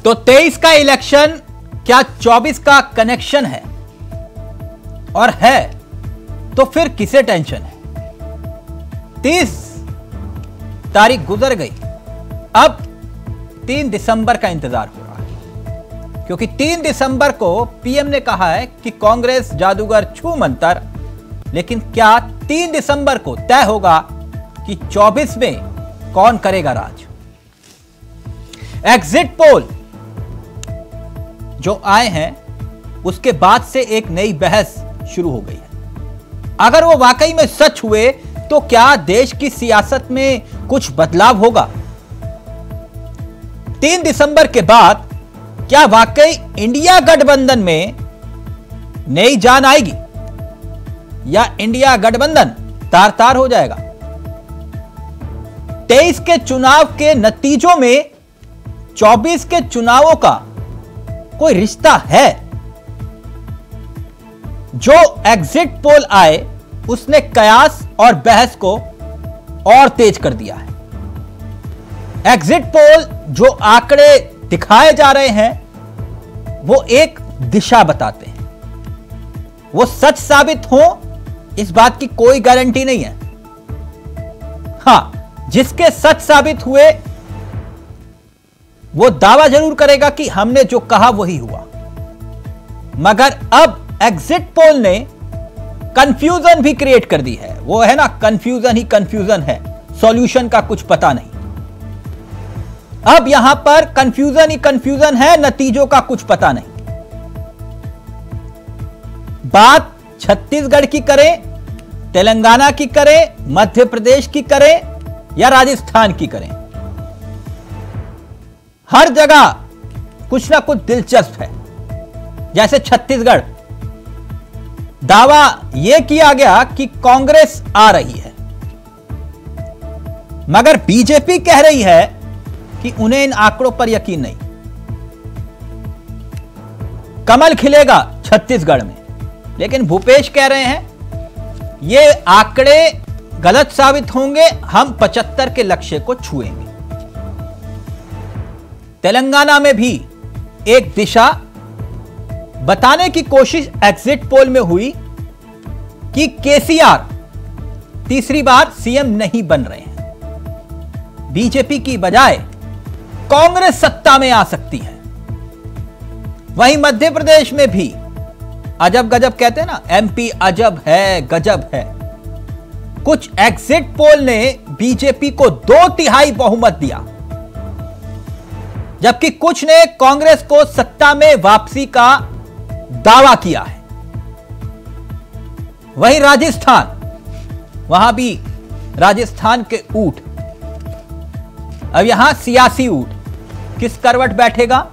तो 23 का इलेक्शन क्या 24 का कनेक्शन है? और है तो फिर किसे टेंशन है? 30 तारीख गुजर गई, अब 3 दिसंबर का इंतजार हो रहा है, क्योंकि 3 दिसंबर को पीएम ने कहा है कि कांग्रेस जादूगर छू मंतर। लेकिन क्या 3 दिसंबर को तय होगा कि 24 में कौन करेगा राज? एग्जिट पोल जो आए हैं उसके बाद से एक नई बहस शुरू हो गई है। अगर वो वाकई में सच हुए तो क्या देश की सियासत में कुछ बदलाव होगा? 3 दिसंबर के बाद क्या वाकई इंडिया गठबंधन में नई जान आएगी या इंडिया गठबंधन तार तार हो जाएगा? 23 के चुनाव के नतीजों में 24 के चुनावों का कोई रिश्ता है? जो एग्जिट पोल आए उसने कयास और बहस को और तेज कर दिया है। एग्जिट पोल जो आंकड़े दिखाए जा रहे हैं वो एक दिशा बताते हैं। वो सच साबित हो इस बात की कोई गारंटी नहीं है। हां, जिसके सच साबित हुए वो दावा जरूर करेगा कि हमने जो कहा वही हुआ। मगर अब एग्जिट पोल ने कंफ्यूजन भी क्रिएट कर दी है। वो है ना, कंफ्यूजन ही कंफ्यूजन है, सॉल्यूशन का कुछ पता नहीं। अब यहां पर कंफ्यूजन ही कंफ्यूजन है, नतीजों का कुछ पता नहीं। बात छत्तीसगढ़ की करें, तेलंगाना की करें, मध्य प्रदेश की करें या राजस्थान की करें, हर जगह कुछ ना कुछ दिलचस्प है। जैसे छत्तीसगढ़, दावा यह किया गया कि कांग्रेस आ रही है, मगर बीजेपी कह रही है कि उन्हें इन आंकड़ों पर यकीन नहीं। कमल खिलेगा छत्तीसगढ़ में, लेकिन भूपेश कह रहे हैं ये आंकड़े गलत साबित होंगे, हम 75 के लक्ष्य को छुएंगे। तेलंगाना में भी एक दिशा बताने की कोशिश एग्जिट पोल में हुई कि केसीआर तीसरी बार सीएम नहीं बन रहे हैं, बीजेपी की बजाय कांग्रेस सत्ता में आ सकती है। वहीं मध्य प्रदेश में भी अजब गजब कहते हैं ना, एमपी अजब है गजब है। कुछ एग्जिट पोल ने बीजेपी को 2/3 बहुमत दिया, जबकि कुछ ने कांग्रेस को सत्ता में वापसी का दावा किया है। वहीं राजस्थान, वहां भी राजस्थान के ऊंट, अब यहां सियासी ऊंट किस करवट बैठेगा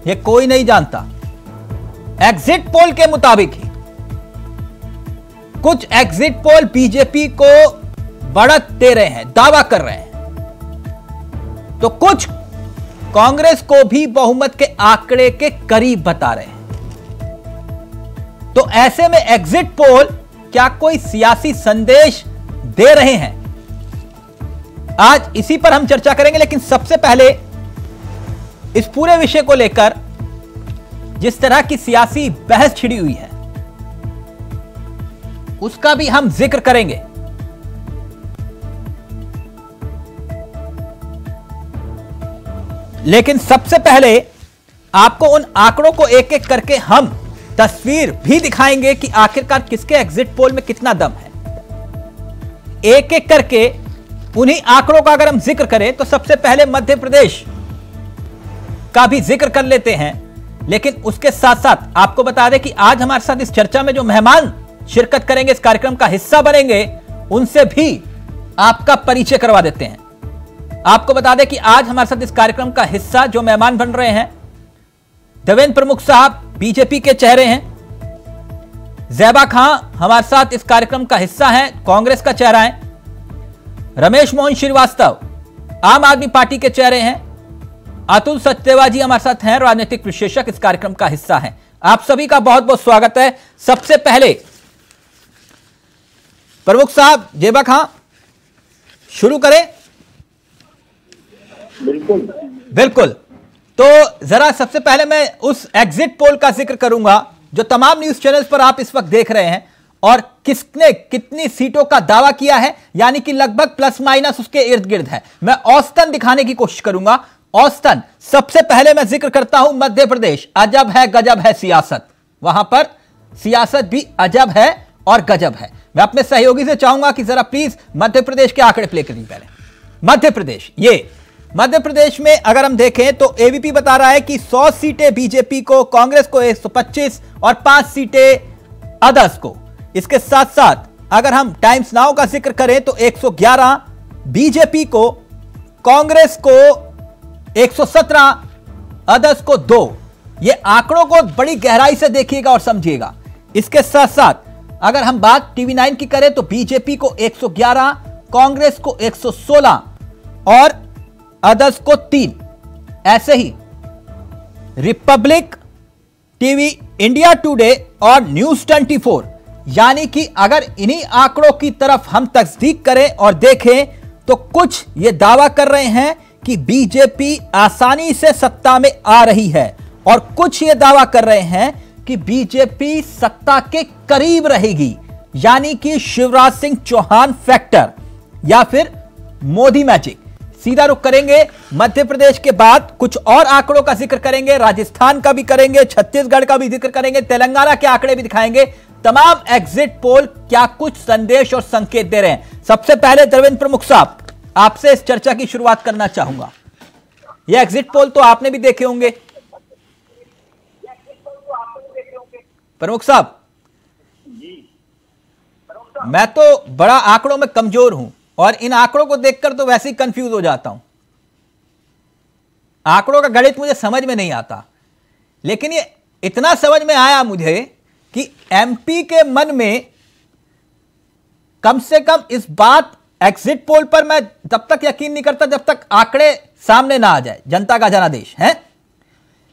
यह कोई नहीं जानता। एग्जिट पोल के मुताबिक ही कुछ एग्जिट पोल बीजेपी को बढ़त दे रहे हैं, दावा कर रहे हैं, तो कुछ कांग्रेस को भी बहुमत के आंकड़े के करीब बता रहे हैं। तो ऐसे में एग्जिट पोल क्या कोई सियासी संदेश दे रहे हैं? आज इसी पर हम चर्चा करेंगे, लेकिन सबसे पहले इस पूरे विषय को लेकर जिस तरह की सियासी बहस छिड़ी हुई है उसका भी हम जिक्र करेंगे। लेकिन सबसे पहले आपको उन आंकड़ों को एक एक करके हम तस्वीर भी दिखाएंगे कि आखिरकार किसके एग्जिट पोल में कितना दम है। एक एक करके उन्हीं आंकड़ों का अगर हम जिक्र करें तो सबसे पहले मध्य प्रदेश का भी जिक्र कर लेते हैं। लेकिन उसके साथ साथ आपको बता दें कि आज हमारे साथ इस चर्चा में जो मेहमान शिरकत करेंगे, इस कार्यक्रम का हिस्सा बनेंगे, उनसे भी आपका परिचय करवा देते हैं। आपको बता दें कि आज हमारे साथ इस कार्यक्रम का हिस्सा जो मेहमान बन रहे हैं, देवेंद्र प्रमुख साहब बीजेपी के चेहरे हैं। ज़ैबा खां हमारे साथ इस कार्यक्रम का हिस्सा हैं, कांग्रेस का चेहरा है। रमेश मोहन श्रीवास्तव आम आदमी पार्टी के चेहरे हैं। अतुल सचदेवा जी हमारे साथ हैं, राजनीतिक विश्लेषक, इस कार्यक्रम का हिस्सा हैं। आप सभी का बहुत बहुत स्वागत है। सबसे पहले प्रमुख साहब ज़ैबा खां शुरू करें। बिल्कुल बिल्कुल। तो जरा सबसे पहले मैं उस एग्जिट पोल का जिक्र करूंगा जो तमाम न्यूज चैनल्स पर आप इस वक्त देख रहे हैं, और किसने कितनी सीटों का दावा किया है, यानी कि लगभग प्लस माइनस उसके इर्द गिर्द है। मैं औसतन दिखाने की कोशिश करूंगा। औसतन सबसे पहले मैं जिक्र करता हूं मध्य प्रदेश। अजब है गजब है सियासत, वहां पर सियासत भी अजब है और गजब है। मैं अपने सहयोगी से चाहूंगा कि जरा प्लीज मध्य प्रदेश के आंकड़े प्ले करिए। पहले मध्य प्रदेश, ये मध्य प्रदेश में अगर हम देखें तो एबीपी बता रहा है कि 100 सीटें बीजेपी को, कांग्रेस को 125 और 5 सीटें अदर्स को। इसके साथ साथ अगर हम टाइम्स नाउ का जिक्र करें तो 111 बीजेपी को, कांग्रेस को 117, अदर्स को 2। ये आंकड़ों को बड़ी गहराई से देखिएगा और समझिएगा। इसके साथ साथ अगर हम बात टीवी9 की करें तो बीजेपी को 111, कांग्रेस को 116 और अदर्स को 3। ऐसे ही रिपब्लिक टीवी, इंडिया टुडे और न्यूज 24, यानी कि अगर इन्हीं आंकड़ों की तरफ हम तस्दीक करें और देखें तो कुछ ये दावा कर रहे हैं कि बीजेपी आसानी से सत्ता में आ रही है, और कुछ ये दावा कर रहे हैं कि बीजेपी सत्ता के करीब रहेगी, यानी कि शिवराज सिंह चौहान फैक्टर या फिर मोदी मैजिक। सीधा रुख करेंगे मध्य प्रदेश के बाद कुछ और आंकड़ों का जिक्र करेंगे, राजस्थान का भी करेंगे, छत्तीसगढ़ का भी जिक्र करेंगे, तेलंगाना के आंकड़े भी दिखाएंगे। तमाम एग्जिट पोल क्या कुछ संदेश और संकेत दे रहे हैं। सबसे पहले देवेंद्र प्रमुख साहब, आपसे इस चर्चा की शुरुआत करना चाहूंगा। यह एग्जिट पोल तो आपने भी देखे होंगे प्रमुख साहब। मैं तो बड़ा आंकड़ों में कमजोर हूं और इन आंकड़ों को देखकर तो वैसे ही कंफ्यूज हो जाता हूं। आंकड़ों का गणित मुझे समझ में नहीं आता, लेकिन ये इतना समझ में आया मुझे कि एमपी के मन में कम से कम इस बात, एग्जिट पोल पर मैं तब तक यकीन नहीं करता जब तक आंकड़े सामने ना आ जाए, जनता का जनादेश है।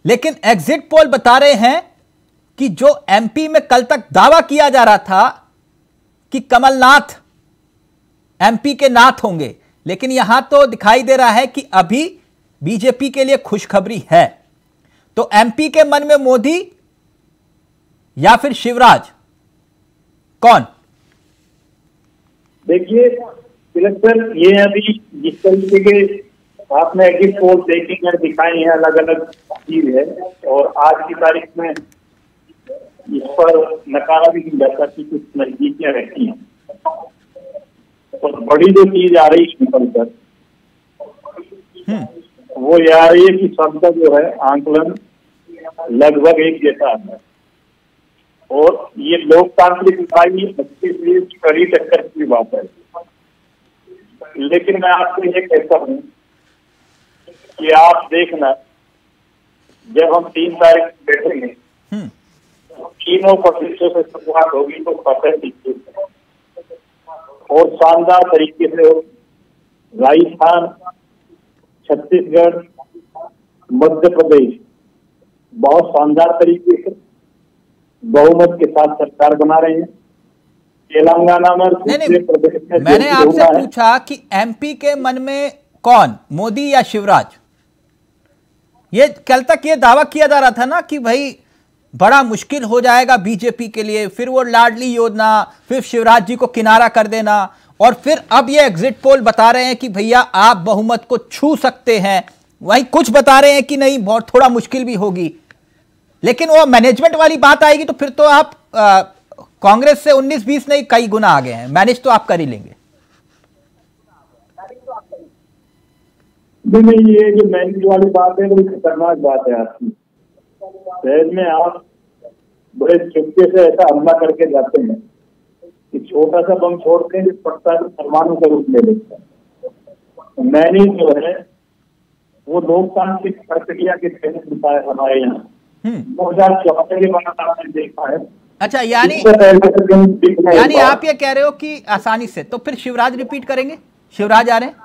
लेकिन एग्जिट पोल बता रहे हैं कि जो एमपी में कल तक दावा किया जा रहा था कि कमलनाथ एमपी के नाथ होंगे, लेकिन यहां तो दिखाई दे रहा है कि अभी बीजेपी के लिए खुशखबरी है। तो एमपी के मन में मोदी या फिर शिवराज, कौन? देखिए सर, ये अभी जिस तरीके के आपने एग्जिट पोल देखे हैं, दिखाए हैं, अलग अलग चीज है, और आज की तारीख में इस पर नकारा भी नहीं जाता कि कुछ नजदीकियां रहती हैं। और बड़ी जो चीज आ रही है निकल कर, वो ये आ रही है कि सबका जो है आंकलन लगभग एक जैसा है, और ये लोकतांत्रिक इकाई अच्छी कड़ी टक्कर की बात है। लेकिन मैं आपको ये कहता हूँ कि आप देखना, जब हम 3 तारीख बैठेंगे तीनों प्रदेशों से शुरुआत होगी तो फतेह दिखेगी, और शानदार तरीके से राजस्थान, छत्तीसगढ़, मध्य प्रदेश बहुत शानदार तरीके से बहुमत के साथ सरकार बना रहे हैं। तेलंगाना में प्रदेश में मैंने आपसे पूछा कि एमपी के मन में कौन, मोदी या शिवराज? ये कल तक ये दावा किया जा रहा था ना कि भाई बड़ा मुश्किल हो जाएगा बीजेपी के लिए, फिर वो लाडली योजना, फिर शिवराज जी को किनारा कर देना, और फिर अब ये एग्जिट पोल बता रहे हैं कि भैया आप बहुमत को छू सकते हैं। वहीं कुछ बता रहे हैं कि नहीं, बहुत थोड़ा मुश्किल भी होगी। लेकिन वो मैनेजमेंट वाली बात आएगी तो फिर तो आप कांग्रेस से 19-20 नहीं कई गुना आगे हैं, मैनेज तो आप कर ही लेंगे। नहीं, ये जो मैनेज वाली बात है वो खतरनाक बात है आपकी। शहर में आप बड़े चुपके से ऐसा हमला करके जाते हैं कि छोटा सा बम छोड़ते हैं, पड़ता है परमाणु का रूप ले लेता है। मैंने जो है वो लोकतांत्रिक प्रक्रिया के तहत होता है हमारे यहाँ। 2014 के बाद आपने देखा है। अच्छा, यानी आप ये कह रहे हो कि आसानी से, तो फिर शिवराज रिपीट करेंगे? शिवराज आ रहे हैं?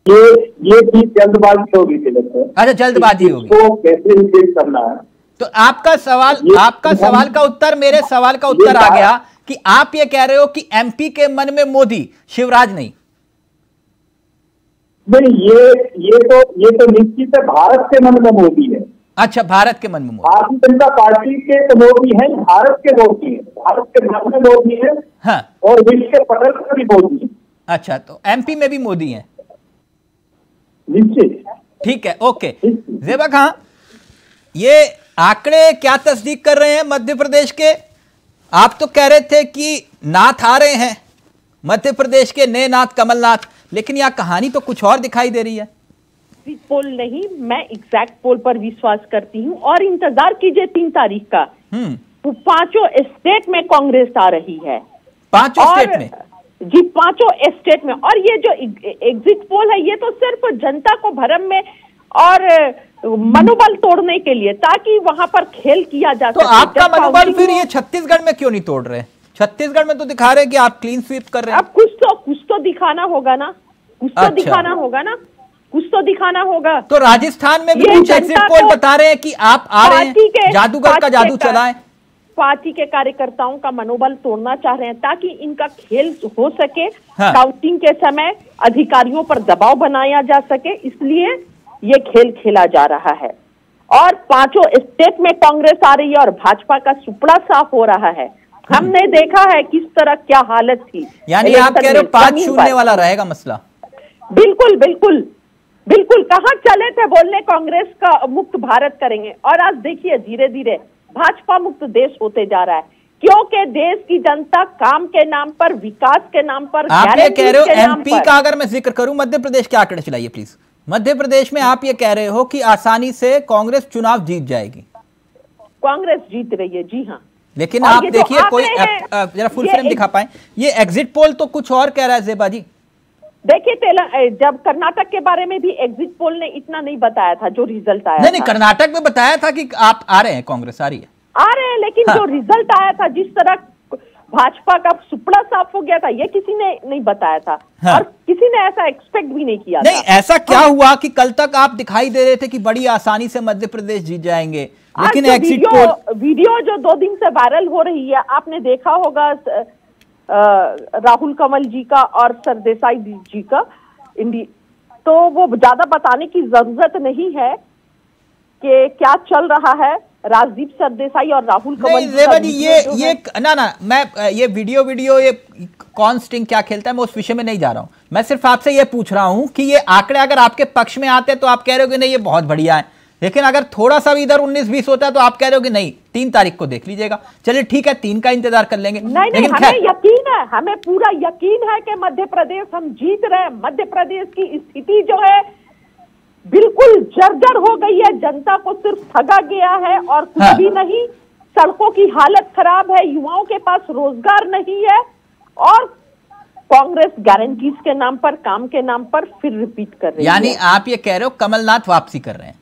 ये चीज जल्दबाजी होगी। अच्छा, जल्दबाजी होगी। तो कैसे रिपीट करना है? तो आपका सवाल का उत्तर मेरे सवाल का उत्तर आ गया कि आप ये कह रहे हो कि एमपी के मन में मोदी, शिवराज नहीं। नहीं, ये तो निश्चित है भारत के मन में मोदी है। अच्छा, भारत के मन में मोदी, भारतीय जनता पार्टी के तो मोदी है, भारत के मोदी है, भारत के मन में मोदी है। हाँ, और विश्व के पटल पर भी मोदी है। अच्छा, तो एमपी में भी मोदी हैं? निश्चित। ठीक है, ओके। ज़ेबा खां, ये आंकड़े क्या तस्दीक कर रहे हैं मध्य प्रदेश के? आप तो कह रहे थे कि नाथ आ रहे हैं, मध्य प्रदेश के नए नाथ कमलनाथ, लेकिन यह कहानी तो कुछ और दिखाई दे रही है। पोल नहीं, मैं एग्जैक्ट पोल पर विश्वास करती हूँ और इंतजार कीजिए 3 तारीख का। वो 5 स्टेट में कांग्रेस आ रही है। 5 स्टेट में? जी, 5 स्टेट में। और ये जो एग्जिट पोल है, ये तो सिर्फ जनता को भ्रम में और मनोबल तोड़ने के लिए, ताकि वहां पर खेल किया जा सके। तो आपका मनोबल फिर ये छत्तीसगढ़ में क्यों नहीं तोड़ रहे? छत्तीसगढ़ में तो दिखा रहे हैं कि आप क्लीन स्वीप कर रहे हैं। अब कुछ तो दिखाना होगा ना, कुछ तो दिखाना होगा ना, कुछ तो दिखाना होगा। तो राजस्थान में भी कुछ एग्जिट पोल बता रहे हैं कि आप आ रहे हैं, जादूगर का जादू चलाएं। पार्टी के कार्यकर्ताओं का मनोबल तोड़ना चाह रहे हैं ताकि इनका खेल हो सके। हाँ। काउंटिंग के समय अधिकारियों पर दबाव बनाया जा सके, इसलिए ये खेल खेला जा रहा है। और 5 स्टेट में कांग्रेस आ रही है और भाजपा का सुपड़ा साफ हो रहा है। हमने देखा है किस तरह क्या हालत थी। यानी आप कह रहे हो 5-0 वाला रहेगा मसला? बिल्कुल बिल्कुल बिल्कुल। कहाँ चले थे बोलने कांग्रेस का मुक्त भारत करेंगे, और आज देखिए धीरे धीरे भाजपा मुक्त देश होते जा रहा है, क्योंकि देश की जनता काम के नाम पर, विकास के नाम पर, आप ये कह रहे हो एमपी का अगर मैं जिक्र करूं, मध्य प्रदेश के आंकड़े चलाइए प्लीज। मध्य प्रदेश में आप ये कह रहे हो कि आसानी से कांग्रेस चुनाव जीत जाएगी? कांग्रेस जीत रही है, जी हाँ। लेकिन आप देखिए, कोई जरा फुल फ्रेम दिखा पाए, ये एग्जिट पोल तो कुछ और कह रहा है ज़ेबा जी। देखिए, जब कर्नाटक के बारे में भी एग्जिट पोल ने इतना नहीं बताया था, जो रिजल्ट आया नहीं, कर्नाटक में बताया था कि आप आ रहे हैं, कांग्रेस आ रही है, लेकिन हाँ। जो रिजल्ट आया था, जिस तरह भाजपा का सुपड़ा साफ हो गया था, ये किसी ने नहीं बताया था। हाँ। और किसी ने ऐसा एक्सपेक्ट भी नहीं किया नहीं, था। ऐसा क्या हुआ कि कल तक आप दिखाई दे रहे थे कि बड़ी आसानी से मध्य प्रदेश जीत जाएंगे, लेकिन एग्जिट पोल वीडियो जो 2 दिन से वायरल हो रही है, आपने देखा होगा राहुल कंवल जी का और सरदेसाई जी का तो वो ज्यादा बताने की जरूरत नहीं है कि क्या चल रहा है। राजदीप सरदेसाई और राहुल कंवल जी ये ना मैं ये वीडियो ये कौन स्टिंग क्या खेलता है, मैं उस विषय में नहीं जा रहा हूं। मैं सिर्फ आपसे ये पूछ रहा हूं कि ये आंकड़े अगर आपके पक्ष में आते हैं तो आप कह रहे हो कि नहीं ये बहुत बढ़िया है, लेकिन अगर थोड़ा सा भी इधर 19-20 होता है तो आप कह रहे हो कि नहीं 3 तारीख को देख लीजिएगा। चलिए ठीक है, 3 का इंतजार कर लेंगे। नहीं, हमें यकीन है, हमें पूरा यकीन है कि मध्य प्रदेश हम जीत रहे हैं। मध्य प्रदेश की स्थिति जो है बिल्कुल जर्जर हो गई है, जनता को सिर्फ ठगा गया है और कुछ भी नहीं। सड़कों की हालत खराब है, युवाओं के पास रोजगार नहीं है, और कांग्रेस गारंटीज के नाम पर, काम के नाम पर फिर रिपीट कर रही है। यानी आप ये कह रहे हो कमलनाथ वापसी कर रहे हैं?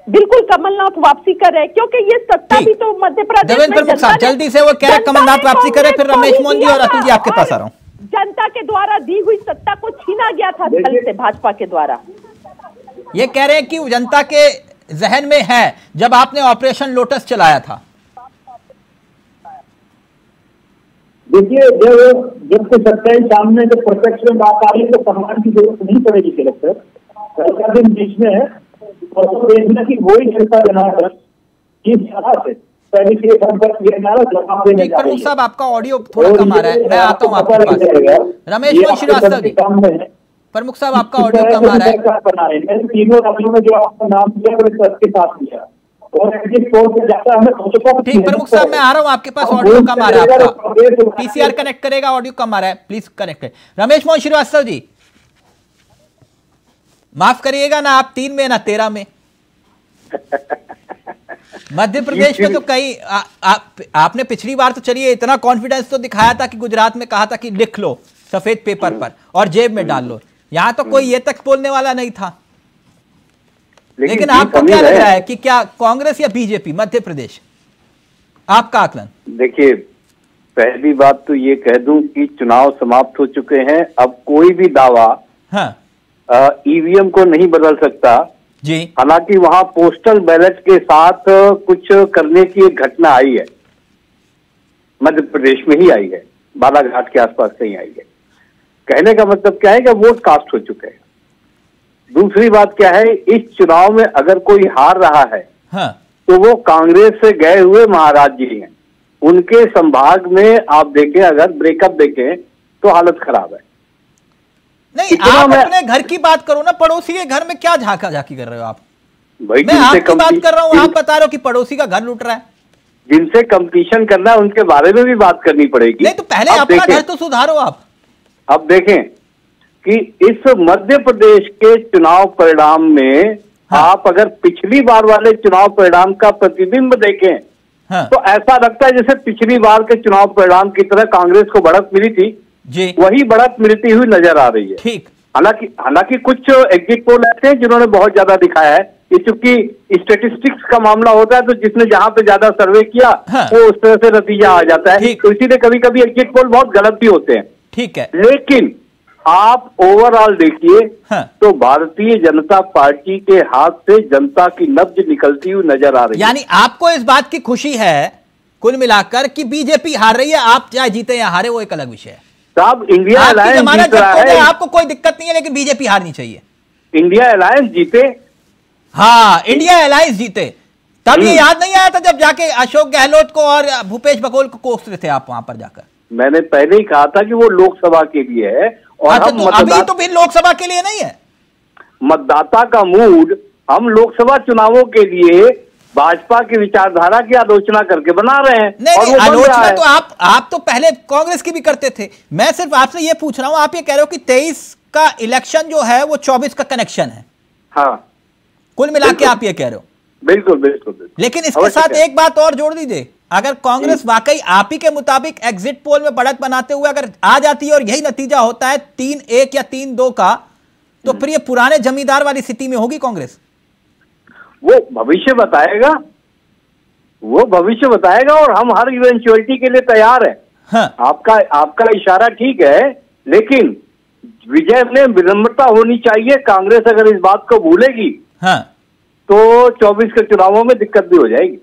बिल्कुल, कमलनाथ वापसी कर रहे हैं, क्योंकि ये सत्ता भी तो मध्य प्रदेश में जल्दी से वो कह रहे कमलनाथ वापसी करे, फिर रमेश मोहन जी और अतुल जी आपके पास आ रहा हूं। जनता के द्वारा दी हुई सत्ता को छीना गया था छल से भाजपा के द्वारा। ये कह रहे हैं कि जनता के जहन में है जब आपने ऑपरेशन लोटस चलाया था। देखिए, जब से सच्चाई सामने जब प्रत्यक्ष में बात आ रही है तो सम्मान की जरूरत नहीं पड़ेगी। कलेक्टर कल का दिन बीच में है और तो देखना कि वही जनता जनाकर किस तरह से प्रमुख साहब आपका ऑडियो थोड़ा कम आ रहा है, मैं आता हूँ आपके पास। रमेश मोहन श्रीवास्तव जी, प्रमुख साहब आपका ऑडियो कम आ रहा है। तीनों राज्यों में जो आपका नाम दिया के साथ दिया और ठीक, प्रमुख साहब मैं आ रहा हूँ आपके पास, ऑडियो कम आ रहा है आपका, पीसीआर कनेक्ट करेगा, ऑडियो कम आ रहा है, प्लीज कनेक्ट करें। रमेश मोहन श्रीवास्तव जी, माफ करिएगा ना, आप 3 में ना 13 में। मध्य प्रदेश में तो कई आपने पिछली बार तो चलिए इतना कॉन्फिडेंस तो दिखाया था कि गुजरात में कहा था कि लिख लो सफेद पेपर पर और जेब में डाल लो, यहां तो कोई ये तक बोलने वाला नहीं था। लेकिन आपको क्या लग रहा है कि क्या कांग्रेस या बीजेपी मध्य प्रदेश, आपका आकलन? देखिए, पहली बात तो ये कह दूं कि चुनाव समाप्त हो चुके हैं, अब कोई भी दावा ईवीएम को नहीं बदल सकता जी। हालांकि वहां पोस्टल बैलेट के साथ कुछ करने की एक घटना आई है, मध्य प्रदेश में ही आई है, बालाघाट के आसपास कहीं आई है। कहने का मतलब क्या है कि वोट कास्ट हो चुके हैं, दूसरी बात क्या है, इस चुनाव में अगर कोई हार रहा है हाँ। तो वो कांग्रेस से गए हुए महाराज जी हैं। उनके संभाग में आप देखें, अगर ब्रेकअप देखें तो हालत खराब है। नहीं, आप अपने घर की बात करो ना, पड़ोसी के घर में क्या झांका झांकी कर रहे हो आप? भाई मैं आपकी बात कर रहा हूं, आप बता रहे हो कि पड़ोसी का घर लूट रहा है। जिनसे कंपटीशन करना है उनके बारे में भी बात करनी पड़ेगी। नहीं तो पहले अपना घर तो सुधारो आप। अब देखें कि इस मध्य प्रदेश के चुनाव परिणाम में आप अगर पिछली बार वाले चुनाव परिणाम का प्रतिबिंब देखें तो ऐसा लगता है जैसे पिछली बार के चुनाव परिणाम की तरह कांग्रेस को बढ़त मिली थी जी, वही बढ़त मिलती हुई नजर आ रही है। ठीक। हालांकि कुछ एग्जिट पोल ऐसे हैं जिन्होंने बहुत ज्यादा दिखाया है कि चूंकि स्टेटिस्टिक्स का मामला होता है तो जिसने जहां पे ज्यादा सर्वे किया वो उस तरह से नतीजा आ जाता है। तो इसीलिए कभी कभी एग्जिट पोल बहुत गलत भी होते हैं। ठीक है, लेकिन आप ओवरऑल देखिए तो भारतीय जनता पार्टी के हाथ से जनता की नब्ज निकलती हुई नजर आ रही है। यानी आपको इस बात की खुशी है कुल मिलाकर कि बीजेपी हार रही है, आप चाहे जीते या हारे वो एक अलग विषय है। साहब इंडिया अलायंस जीत रहा है, आपको कोई दिक्कत नहीं है, लेकिन बीजेपी हारनी चाहिए। इंडिया अलायंस जीते, हाँ इंडिया अलायंस जीते। तब ये याद नहीं आया था जब जाके अशोक गहलोत को और भूपेश बघेल को कोसते थे आप वहां पर जाकर? मैंने पहले ही कहा था कि वो लोकसभा के लिए है और अच्छा, तो अभी तो फिर लोकसभा के लिए नहीं है। मतदाता का मूड हम लोकसभा चुनावों के लिए भाजपा की विचारधारा की आलोचना करके बना रहे हैं। नहीं, आलोचना तो आप तो पहले कांग्रेस की भी करते थे। मैं सिर्फ आपसे ये पूछ रहा हूं, आप ये कह रहे हो कि 23 का इलेक्शन जो है वो 24 का कनेक्शन है। हाँ, कुल मिला के आप ये कह रहे हो? बिल्कुल बिल्कुल। लेकिन इसके साथ एक बात और जोड़ दीजिए, अगर कांग्रेस वाकई आप ही के मुताबिक एग्जिट पोल में बढ़त बनाते हुए अगर आ जाती है और यही नतीजा होता है 3-1 या 3-2 का, तो फिर ये पुराने जमींदार वाली स्थिति में होगी कांग्रेस? वो भविष्य बताएगा, वो भविष्य बताएगा और हम हर इवेंचुअलिटी के लिए तैयार हैं। हाँ। आपका इशारा ठीक है, लेकिन विजय में विनम्रता होनी चाहिए। कांग्रेस अगर इस बात को भूलेगी हाँ, तो 24 के चुनावों में दिक्कत भी हो जाएगी।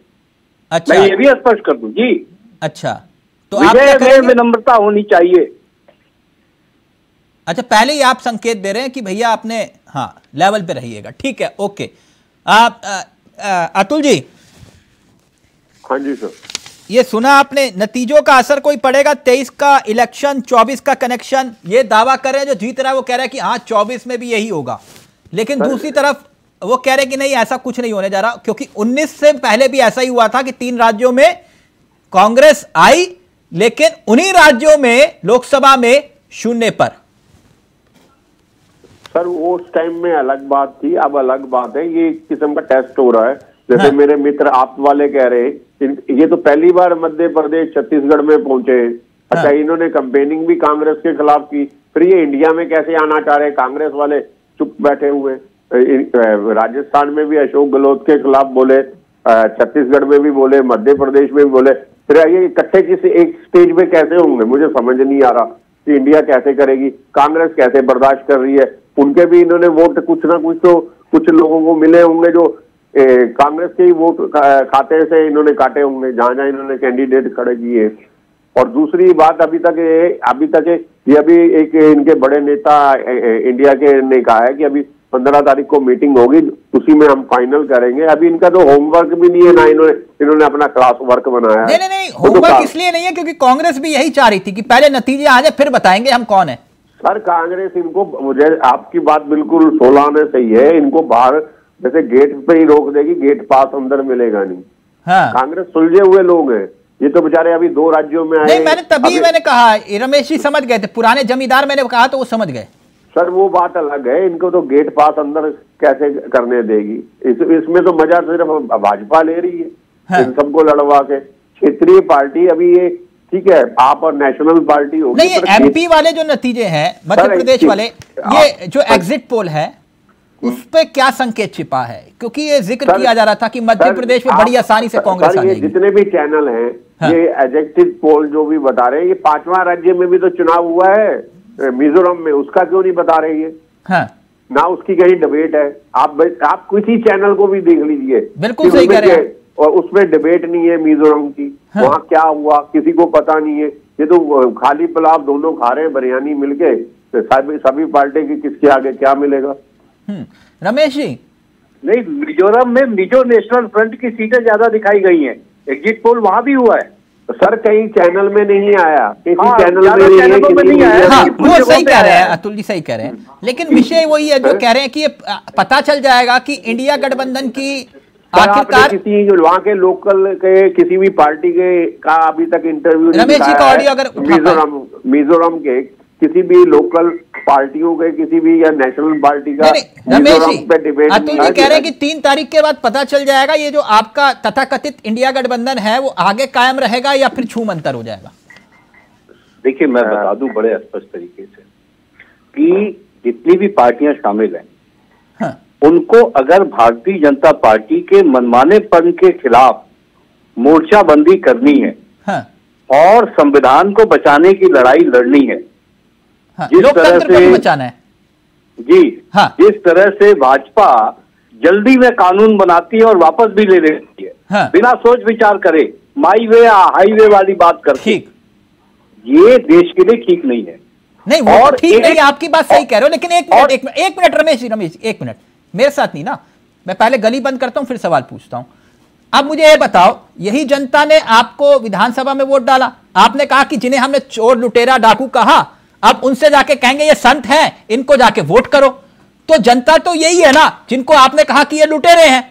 अच्छा, मैं ये भी स्पष्ट कर दूं जी। अच्छा, तो विजय में विनम्रता होनी चाहिए। अच्छा, पहले ही आप संकेत दे रहे हैं कि भैया आपने हाँ लेवल पे रहिएगा। ठीक है, ओके। आप अतुल जी। हाँ जी सर। ये सुना आपने, नतीजों का असर कोई पड़ेगा? 23 का इलेक्शन, 24 का कनेक्शन, ये दावा कर रहे हैं जो जीत रहा है वो कह रहा है कि हाँ 24 में भी यही होगा, लेकिन दूसरी तरफ वो कह रहे हैं कि नहीं ऐसा कुछ नहीं होने जा रहा, क्योंकि 19 से पहले भी ऐसा ही हुआ था कि 3 राज्यों में कांग्रेस आई, लेकिन उन्हीं राज्यों में लोकसभा में 0 पर। सर वो उस टाइम में अलग बात थी, अब अलग बात है। ये एक किस्म का टेस्ट हो रहा है। जैसे मेरे मित्र आप वाले कह रहे हैं, ये तो पहली बार मध्य प्रदेश छत्तीसगढ़ में पहुंचे। अच्छा, इन्होंने कंपेनिंग भी कांग्रेस के खिलाफ की, फिर ये इंडिया में कैसे आना चाह रहे? कांग्रेस वाले चुप बैठे हुए। राजस्थान में भी अशोक गहलोत के खिलाफ बोले, छत्तीसगढ़ में भी बोले, मध्य प्रदेश में भी बोले, फिर ये इकट्ठे किसी एक स्टेज पे कैसे होंगे? मुझे समझ नहीं आ रहा कि इंडिया कैसे करेगी, कांग्रेस कैसे बर्दाश्त कर रही है। उनके भी इन्होंने वोट कुछ ना कुछ तो कुछ लोगों को मिले होंगे जो कांग्रेस के ही वोट खाते से इन्होंने काटे होंगे जहां जहां इन्होंने कैंडिडेट खड़े किए। और दूसरी बात, अभी तक ये अभी एक इनके बड़े नेता इंडिया के ने कहा है कि अभी 15 तारीख को मीटिंग होगी, उसी में हम फाइनल करेंगे। अभी इनका तो होमवर्क भी नहीं है, ना इन्होंने अपना क्लास वर्क बनाया है। नहीं, होमवर्क इसलिए नहीं है क्योंकि कांग्रेस भी यही चाह रही थी कि पहले नतीजे आ जाए फिर बताएंगे हम कौन है। सर कांग्रेस इनको, मुझे आपकी बात बिल्कुल 16 में सही है, इनको बाहर जैसे गेट पे ही रोक देगी, गेट पास अंदर मिलेगा नहीं। हाँ। कांग्रेस सुलझे हुए लोग हैं, ये तो बेचारे अभी 2 राज्यों में आए। नहीं, मैंने कहा रमेश जी समझ गए थे, पुराने जमींदार मैंने कहा तो वो समझ गए। सर वो बात अलग है, इनको तो गेट पास अंदर कैसे करने देगी? इसमें तो मजा सिर्फ भाजपा ले रही है। हाँ। इन सबको लड़वा के क्षेत्रीय पार्टी, अभी ये ठीक है आप और नेशनल पार्टी होगी। नहीं, एमपी वाले जो नतीजे हैं मध्य प्रदेश वाले, ये जो एग्जिट पोल है उस पे क्या संकेत छिपा है? क्योंकि ये जिक्र किया जा रहा था कि मध्य प्रदेश में बड़ी आसानी से कांग्रेस आ जाएगी। जितने भी चैनल हैं, हाँ। ये एग्जिट पोल जो भी बता रहे हैं, ये 5वां राज्य में भी तो चुनाव हुआ है मिजोरम में, उसका क्यों नहीं बता रही है? हाँ। ना उसकी कहीं डिबेट है। आप किसी चैनल को भी देख लीजिए, बिल्कुल सही कह रहे हैं, और उसमें डिबेट नहीं है मिजोरम की। हाँ। वहां क्या हुआ किसी को पता नहीं है। ये तो खाली पुलाव दोनों खा रहे हैं, बिरयानी मिलके, सभी पार्टी की किसके आगे क्या मिलेगा? रमेश जी, नहीं, मिजोरम में मिजो नेशनल फ्रंट की सीटें ज्यादा दिखाई गई हैं, एग्जिट पोल वहां भी हुआ है। सर कहीं चैनल में नहीं आया, किसी चैनल में नहीं आया। हाँ, वो सही कह रहे हैं अतुल जी, सही कह रहे हैं, लेकिन विषय वही है जो कह रहे हैं कि ये पता चल जाएगा कि इंडिया गठबंधन की आखिरकार किसी वहाँ के लोकल के किसी भी पार्टी के का अभी तक इंटरव्यू रमेश जी का ऑडियो अगर मिजोरम के किसी भी लोकल पार्टियों के किसी भी या नेशनल पार्टी का रमेश जी, अतुल जी कह रहे हैं कि 3 तारीख के बाद पता चल जाएगा ये जो आपका तथाकथित इंडिया गठबंधन है वो आगे कायम रहेगा या फिर छूमंतर हो जाएगा। देखिए, मैं बता दूं बड़े स्पष्ट तरीके से कि जितनी भी पार्टियां शामिल हैं, हाँ, उनको अगर भारतीय जनता पार्टी के मनमानेपन के खिलाफ मोर्चाबंदी करनी है, हाँ, और संविधान को बचाने की लड़ाई लड़नी है, हाँ, जिस तरह से बचाना है जी, हाँ, जिस तरह से भाजपा जल्दी में कानून बनाती है और वापस भी ले लेती है, हाँ, बिना सोच विचार करे, माई वे हाईवे वाली बात करती, ये देश के लिए ठीक नहीं है। नहीं, वो और ठीक नहीं, आपकी बात सही कह रहे हो, लेकिन एक मिनट रमेश जी, एक मिनट मेरे साथ नहीं ना, मैं पहले गली बंद करता हूं फिर सवाल पूछता हूं। अब मुझे ये बताओ, यही जनता ने आपको विधानसभा में वोट डाला, आपने कहा कि जिन्हें हमने चोर लुटेरा डाकू कहा, अब उनसे जाके कहेंगे ये संत हैं, इनको जाके वोट करो। तो जनता तो यही है ना जिनको आपने कहा कि ये लुटेरे हैं,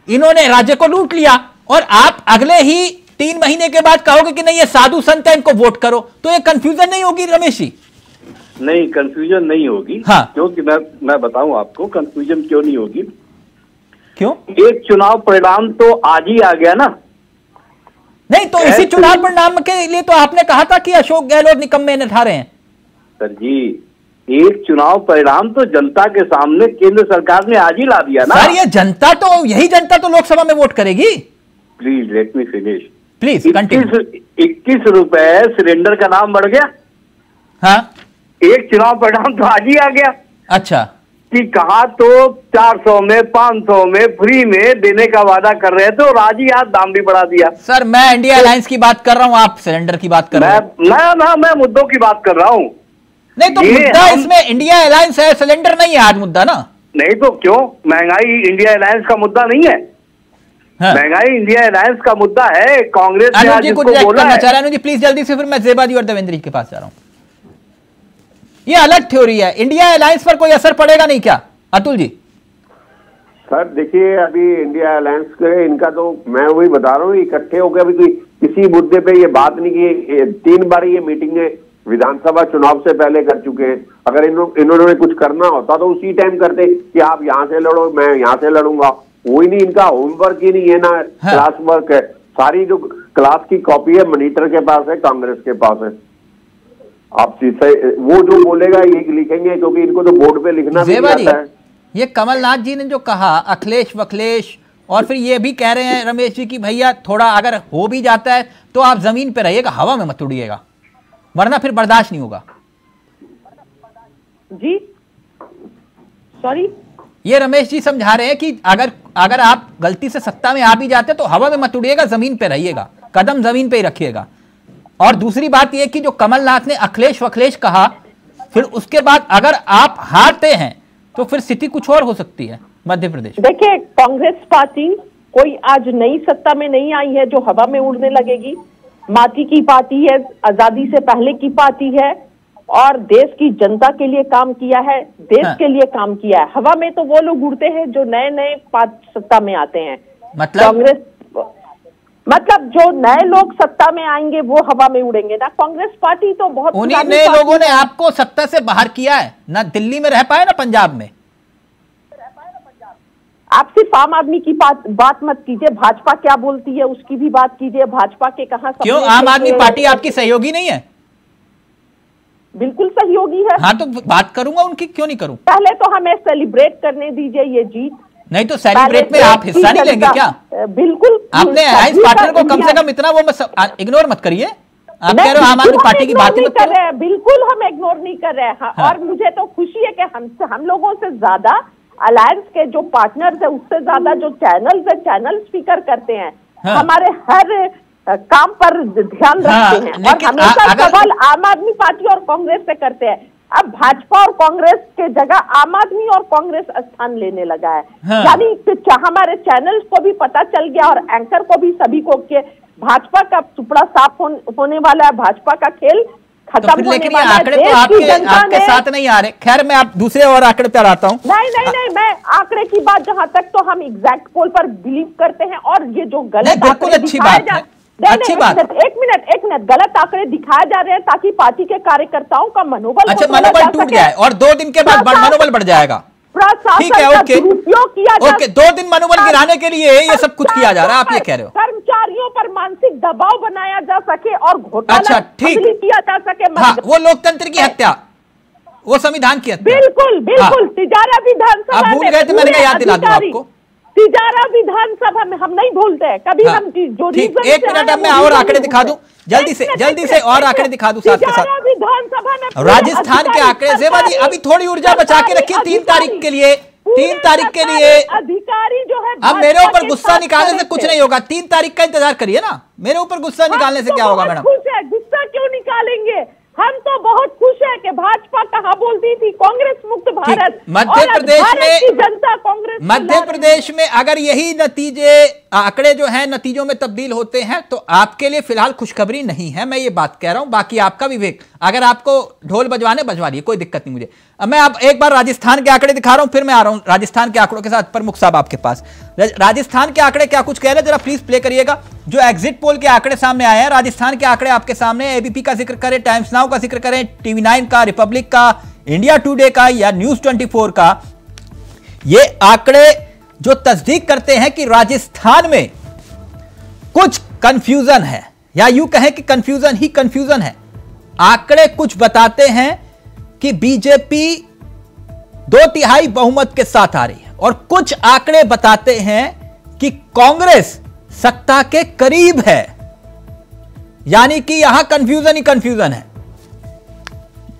इन्होंने राज्य को लूट लिया, और आप अगले ही 3 महीने के बाद कहोगे कि नहीं ये साधु संत है, इनको वोट करो। तो ये कंफ्यूजन नहीं होगी रमेश जी? नहीं, कंफ्यूजन नहीं होगी। हाँ, क्योंकि मैं बताऊं आपको कंफ्यूजन क्यों नहीं होगी। क्यों? एक चुनाव परिणाम तो आज ही आ गया ना। नहीं तो इसी चुनाव परिणाम के लिए तो आपने कहा था कि अशोक गहलोत निकम्मे निठारे हैं। सर जी, एक चुनाव परिणाम तो जनता के सामने केंद्र सरकार ने आज ही ला दिया ना। सर ये जनता तो, यही जनता तो लोकसभा में वोट करेगी। Please let me finish, please. 21 रुपए सिलेंडर का नाम बढ़ गया। हाँ, एक चुनाव परिणाम तो आज ही आ गया। अच्छा, कि कहा तो 400 में 500 में फ्री में देने का वादा कर रहे थे और आज ही आज दाम भी बढ़ा दिया। सर मैं इंडिया अलायंस की बात कर रहा हूं, आप सिलेंडर की बात कर रहे हैं। मैं मुद्दों की बात कर रहा हूं। नहीं तो मुद्दा इसमें इंडिया अलायंस है, सिलेंडर नहीं है आज मुद्दा ना। नहीं तो क्यों? महंगाई इंडिया अलायंस का मुद्दा नहीं है। हाँ। महंगाई इंडिया अलायंस का मुद्दा है। कांग्रेस ने आज इसको बोला है। अनुज जी प्लीज जल्दी से, फिर मैं जेबा जी और देवेंद्र जी के पास जा रहा हूं। ये अलग थ्योरी है, इंडिया अलायंस पर कोई असर पड़ेगा नहीं क्या अतुल जी? सर देखिए, अभी इंडिया अलायंस के इनका तो मैं वही बता रहा हूँ, इकट्ठे होकर अभी कोई किसी मुद्दे पे ये बात नहीं की। 3 बार ये मीटिंगें विधानसभा चुनाव से पहले कर चुके हैं। अगर इन्होंने कुछ करना होता तो उसी टाइम करते कि आप यहाँ से लड़ो, मैं यहाँ से लड़ूंगा। वही नहीं, इनका होमवर्क ही नहीं है ना, हाँ। क्लास वर्क है। सारी जो क्लास की कॉपी है मॉनिटर के पास है, कांग्रेस के पास है। आप वो जो बोलेगा ये लिखेंगे, क्योंकि इनको तो बोर्ड पे लिखना भी आता है। ये कमलनाथ जी ने जो कहा अखिलेश वखलेश, और फिर ये भी कह रहे हैं रमेश जी की भैया थोड़ा अगर हो भी जाता है तो आप जमीन पे रहिएगा, हवा में मत उड़िएगा, वरना फिर बर्दाश्त नहीं होगा। जी सॉरी, ये रमेश जी समझा रहे हैं कि अगर आप गलती से सत्ता में आ भी जाते तो हवा में मत उड़िएगा, जमीन पे रहिएगा, कदम जमीन पे ही रखिएगा। और दूसरी बात यह कि जो कमलनाथ ने अखिलेश वखलेश कहा, फिर उसके बाद अगर आप हारते हैं तो फिर स्थिति कुछ और हो सकती है मध्य प्रदेश। देखिए, कांग्रेस पार्टी कोई आज नई सत्ता में नहीं आई है जो हवा में उड़ने लगेगी। माटी की पार्टी है, आजादी से पहले की पार्टी है, और देश की जनता के लिए काम किया है, देश के लिए काम किया है। हवा में तो वो लोग उड़ते हैं जो नए नए सत्ता में आते हैं। कांग्रेस मतलब जो नए लोग सत्ता में आएंगे वो हवा में उड़ेंगे ना। कांग्रेस पार्टी तो बहुत उन्हीं नए लोगों ने आपको सत्ता से बाहर किया है ना, दिल्ली में रह पाए ना पंजाब में। आप सिर्फ आम आदमी की बात मत कीजिए, भाजपा क्या बोलती है उसकी भी बात कीजिए। भाजपा के कहां क्यों आम आदमी पार्टी आपकी सहयोगी नहीं है? बिल्कुल सहयोगी है। हाँ तो बात करूंगा उनकी, क्यों नहीं करूं? पहले तो हमें सेलिब्रेट करने दीजिए ये जीत। नहीं तो सेलिब्रेट में आप हिस्सा नहीं लेंगे क्या? बिल्कुल, आपने अलायंस पार्टनर को कम से कम इतना वो इग्नोर मत करिए। आप कह रहे हो आम आदमी पार्टी की बात मत कर रहे हैं। बिल्कुल हम इग्नोर नहीं कर रहे हैं। हाँ। और मुझे तो खुशी है कि हम लोगों से ज्यादा अलायंस के जो पार्टनर्स है उससे ज्यादा जो चैनल्स है, चैनल स्पीकर करते हैं। हाँ। हमारे हर काम पर ध्यान रखते हैं। और हमेशा सवाल आम आदमी पार्टी और कांग्रेस से करते हैं अब भाजपा और कांग्रेस के जगह आम आदमी और कांग्रेस स्थान लेने लगा है। हाँ। यानी हमारे चैनल्स को भी पता चल गया और एंकर को भी, सभी को, कि भाजपा का टुकड़ा साफ होने वाला है, भाजपा का खेल खत्म होने लेकिन वाला है। आंकड़े तो आपके साथ नहीं आ रहे। खैर, मैं आप दूसरे और आंकड़े पर आता हूँ। नहीं, मैं आंकड़े की बात, जहां तक तो हम एग्जैक्ट पोल पर बिलीव करते हैं, और ये जो गलत बिल्कुल अच्छी बात है, अच्छी बात। एक मिनट, गलत आंकड़े दिखाए जा रहे हैं ताकि पार्टी के कार्यकर्ताओं का मनोबल, अच्छा, मनोबल टूट जाए और 2 दिन के बाद मनोबल बढ़ जाएगा। ठीक है, ओके, 2 दिन मनोबल गिराने के लिए ये सब कुछ किया जा रहा है, आप ये कह रहे हो। कर्मचारियों पर मानसिक दबाव बनाया जा सके और घोटाला किया जा सके। हाँ, वो लोकतंत्र की हत्या, वो संविधान की हत्या। बिल्कुल। तिजारा विधानसभा, आप भूल गए थे, मैंने याद दिला दूं आपको। तिजारा विधानसभा में हम नहीं भूलते हैं कभी। हम जो 1 मिनट में और आंकड़े दिखा दूं, जल्दी से और आंकड़े दिखा दूं साथ के साथ। विधानसभा में राजस्थान के आंकड़े, सेवा जी अभी थोड़ी ऊर्जा बचा के रखिए 3 तारीख के लिए। 3 तारीख के लिए अधिकारी जो है, अब मेरे ऊपर गुस्सा निकालने से कुछ नहीं होगा। 3 तारीख का इंतजार करिए ना, मेरे ऊपर गुस्सा निकालने से क्या होगा मैडम? खुश है, गुस्सा क्यों निकालेंगे? हम तो बहुत खुश है कि भाजपा कहाँ बोलती थी कांग्रेस मुक्त भारत, मध्य प्रदेश में जनता कांग्रेस, मध्य प्रदेश में अगर यही नतीजे, आंकड़े जो हैं नतीजों में तब्दील होते हैं तो आपके लिए फिलहाल खुशखबरी नहीं है, मैं ये बात कह रहा हूं। बाकी आपका विवेक, अगर आपको ढोल बजवाने बजवा लिए, कोई दिक्कत नहीं मुझे। अब मैं आप एक बार राजस्थान के आंकड़े दिखा रहा हूं, फिर मैं आ रहा हूं राजस्थान के आंकड़ों के साथ। प्रमुख साहब आपके पास राजस्थान के आंकड़े क्या कुछ कह रहे हैं, जरा प्लीज प्ले करिएगा। जो एग्जिट पोल के आंकड़े सामने आए हैं, राजस्थान के आंकड़े आपके सामने, एबीपी का जिक्र करें, टाइम्स नाउ का जिक्र करें, TV9 का, रिपब्लिक का, इंडिया टुडे का या न्यूज 24 का, ये आंकड़े जो तस्दीक करते हैं कि राजस्थान में कुछ कंफ्यूजन है, या यूं कहें कि कंफ्यूजन ही कंफ्यूजन है। आंकड़े कुछ बताते हैं कि बीजेपी 2/3 बहुमत के साथ आ रही है, और कुछ आंकड़े बताते हैं कि कांग्रेस सत्ता के करीब है। यानी कि यहां कंफ्यूजन ही कंफ्यूजन है।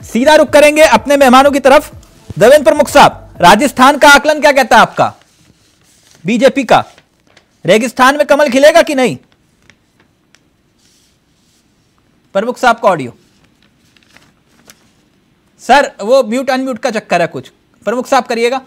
सीधा रुख करेंगे अपने मेहमानों की तरफ। देवेंद्र प्रमुख साहब, राजस्थान का आकलन क्या कहता है आपका, बीजेपी का? रेगिस्तान में कमल खिलेगा कि नहीं? प्रमुख साहब का ऑडियो सर, वो म्यूट अनम्यूट का चक्कर है कुछ। प्रमुख साहब करिएगा।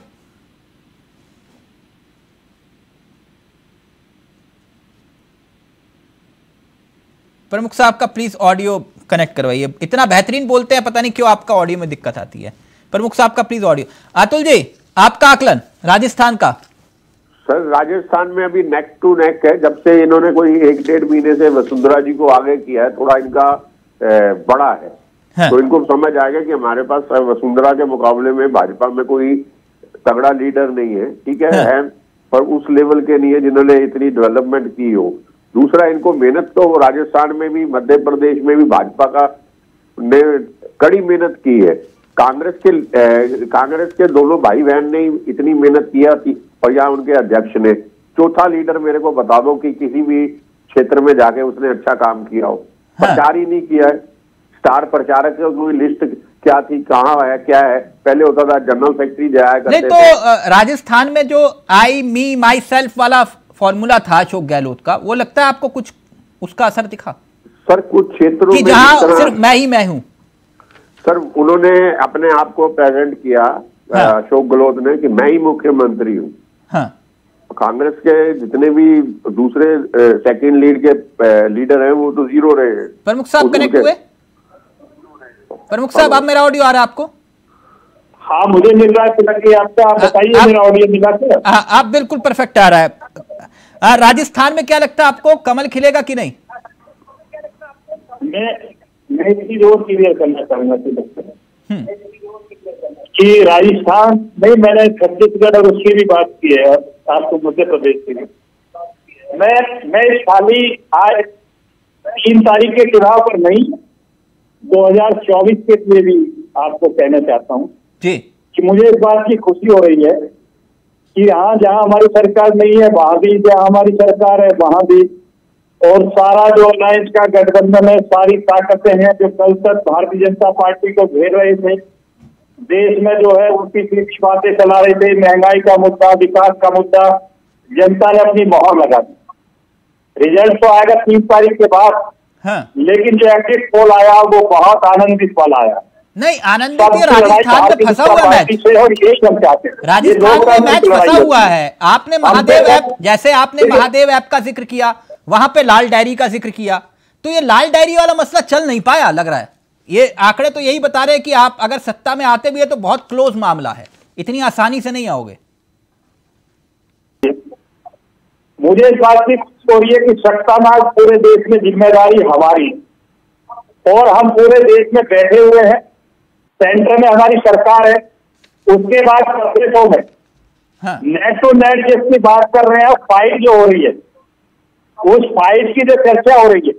प्रमुख साहब का प्लीज ऑडियो कनेक्ट करवाइए। इतना बेहतरीन बोलते हैं, पता नहीं क्यों आपका ऑडियो में दिक्कत आती है। प्रमुख साहब का प्लीज ऑडियो। अतुल जी, आपका आकलन राजस्थान का? सर, राजस्थान में अभी नेक टू नेक है। जब से इन्होंने कोई 1-1.5 महीने से वसुंधरा जी को आगे किया है, थोड़ा इनका बड़ा है। हाँ। तो इनको समझ आएगा कि हमारे पास वसुंधरा के मुकाबले में भाजपा में कोई तगड़ा लीडर नहीं है। ठीक है, हाँ। पर उस लेवल के नहीं है जिन्होंने इतनी डेवलपमेंट की हो। दूसरा, इनको मेहनत तो राजस्थान में भी, मध्य प्रदेश में भी भाजपा का ने कड़ी मेहनत की है। कांग्रेस के दोनों भाई बहन ने इतनी मेहनत किया थी, और यहाँ उनके अध्यक्ष ने। चौथा लीडर मेरे को बता दो कि किसी भी क्षेत्र में जाके उसने अच्छा काम किया हो। प्रचार ही नहीं किया है। स्टार प्रचारक की लिस्ट क्या थी, कहाँ है, क्या है? पहले होता था जनरल सेक्रेटरी जाया करते थे। तो राजस्थान में जो आई मी माई सेल्फ वाला फॉर्मूला था अशोक गहलोत का, वो लगता है आपको कुछ उसका असर दिखा? सर, कुछ क्षेत्रों में जहां सिर्फ मैं हूं। सर, उन्होंने अपने आप को प्रेजेंट किया, हाँ। अशोक गहलोत ने, कि मैं ही मुख्यमंत्री हूं। हाँ। कांग्रेस के जितने भी दूसरे सेकंड लीड के लीडर हैं, वो तो जीरो रहे हैं। प्रमुख साहब कनेक्ट हुए? प्रमुख साहब, अब मेरा ऑडियो आ रहा है आपको? हाँ, मुझे मिल रहा है आपको। आप बताइए, मेरा ऑडियो मिला है? आप बिल्कुल परफेक्ट आ रहा है। राजस्थान में क्या लगता है आपको, कमल खिलेगा कि नहीं? मैं एक चीज और क्लियर करना चाहूंगा कि राजस्थान नहीं, मैंने छत्तीसगढ़ और उसकी भी बात की है, आपको मध्य प्रदेश की भी। मैं खाली आज 3 तारीख के चुनाव पर नहीं, 2024 के लिए भी आपको कहना चाहता हूँ जी, कि मुझे इस बात की खुशी हो रही है कि हाँ, जहाँ हमारी सरकार नहीं है वहां भी, जहाँ हमारी सरकार है वहां भी, और सारा जो अलायंस का गठबंधन है, सारी ताकतें हैं जो कल तक भारतीय जनता पार्टी को घेर रहे थे, देश में जो है उनकी फिक्स बातें चला रहे थे, महंगाई का मुद्दा, विकास का मुद्दा, जनता ने अपनी मोहर लगा दी। रिजल्ट तो आएगा 3 तारीख के बाद। हाँ। लेकिन जो एग्जिट पोल आया वो बहुत आनंदित वाला आया। नहीं, आनंदित ये राजस्थान में फंसा हुआ मैच, राजस्थान में मैच फंसा हुआ है। आपने महादेव ऐप, जैसे आपने महादेव ऐप का जिक्र किया, वहां पे लाल डायरी का जिक्र किया, तो ये लाल डायरी वाला मसला चल नहीं पाया लग रहा है। ये आंकड़े तो यही बता रहे हैं कि आप अगर सत्ता में आते भी है तो बहुत क्लोज मामला है, इतनी आसानी से नहीं आओगे। मुझे इस बात की हो रही है कि सत्ता में पूरे देश में जिम्मेदारी हमारी, और हम पूरे देश में बैठे हुए हैं, सेंटर में हमारी सरकार है, उसके बाद प्रदेशों में नेट टू नेट जिसकी बात कर रहे हैं, फाइट जो हो रही है, उस फाइट की जो चर्चा हो रही है,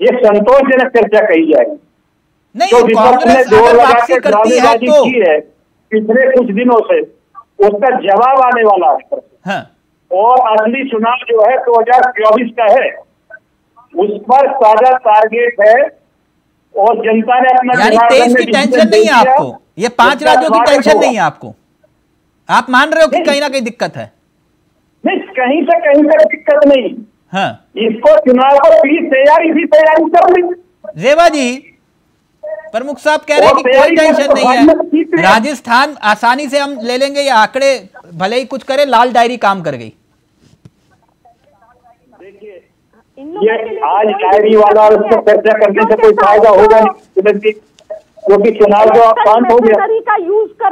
ये संतोषजनक चर्चा कही जाएगी। नहीं, तो विपक्ष ने जोर लगा के ड्रामेबाजी की है पिछले कुछ दिनों से, उसका जवाब आने वाला है। और असली चुनाव जो है 2024 का है, उस पर साझा टारगेट है, और जनता ने अपना, यानी 23 की टेंशन नहीं है आपको, ये 5 राज्यों की टेंशन नहीं है आपको, आप मान रहे हो कि कहीं ना कहीं दिक्कत है? नहीं, कहीं से कहीं तक दिक्कत नहीं। हाँ, इसको चुनाव को तैयारी कर ली। जेबा जी, प्रमुख साहब कह रहे हैं कि कोई टेंशन नहीं है, राजस्थान आसानी से हम ले लेंगे, ये आंकड़े भले ही कुछ करे, लाल डायरी काम कर गई। देखिए, ये आज डायरी वाला उसको चर्चा करने से कोई फायदा होगा नहीं, क्योंकि चुनाव जो आप शांत हो गया।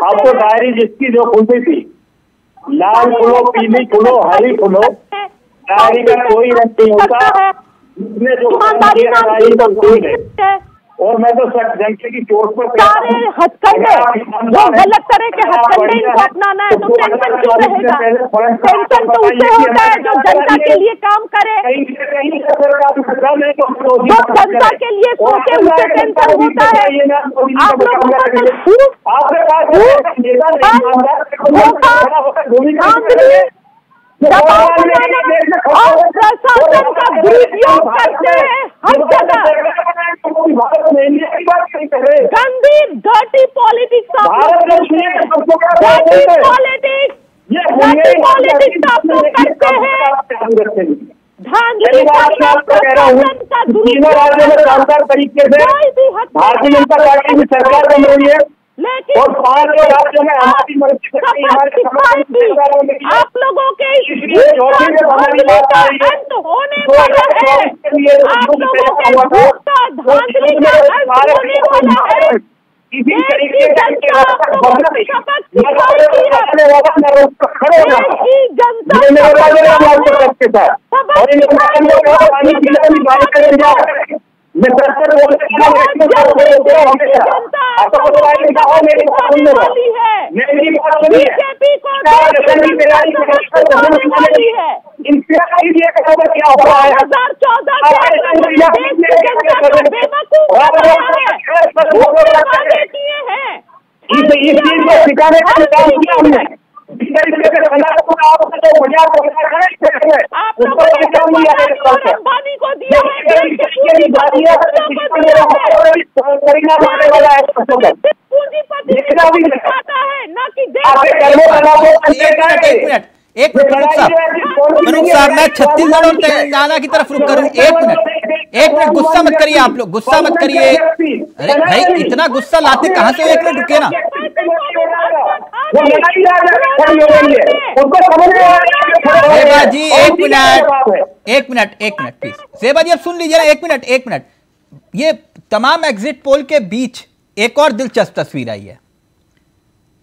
आपको डायरी जिसकी जो खुलती थी, लाल खुलो, पीली खुलो, हरी खुलो, डायरी का कोई रंग नहीं होता, इसमें जो डायरी का कोई नहीं। और मैं तो जनता की चोट पर सारे हथकंडे, जो गलत तरह के हथकंडे इनको अपनाना है, तो टेंशन क्यों रहेगा? टेंशन तो उसे होता है जो जनता के लिए काम करे, जो जनता के लिए सोचे, उसे टेंशन होता है। आप लोगों का दबाव बनाना और प्रशासन का दुरुपयोग करते हैं हर जगह, गंदी डर्टी पॉलिटिक्स, पॉलिटिक्स आप लोग करते हैं, धांधली तीनों राज्यों में शानदार तरीके से भारतीय जनता पार्टी की सरकार बन रही है, लेकिन और 5 राज्यों में हमारी आप लोगों के अंत होने वाला है, आप लोगों के धांधली का अंत होने वाला है। इसी तरीके जनता इस चीज को सिखाने का काम किया हमने, अंबानी को दिया एक मिनट साहब, मैं छत्तीसगढ़ और तेलंगाना की तरफ रुक करूं। एक मिनट गुस्सा मत करिए, आप लोग गुस्सा मत करिए। अरे भाई, इतना गुस्सा लाते कहां से? एक मिनट रुके ना। जेबा जी एक मिनट प्लीज। जेबा जी अब सुन लीजिए ना, एक मिनट। ये तमाम एग्जिट पोल के बीच एक और दिलचस्प तस्वीर आई है,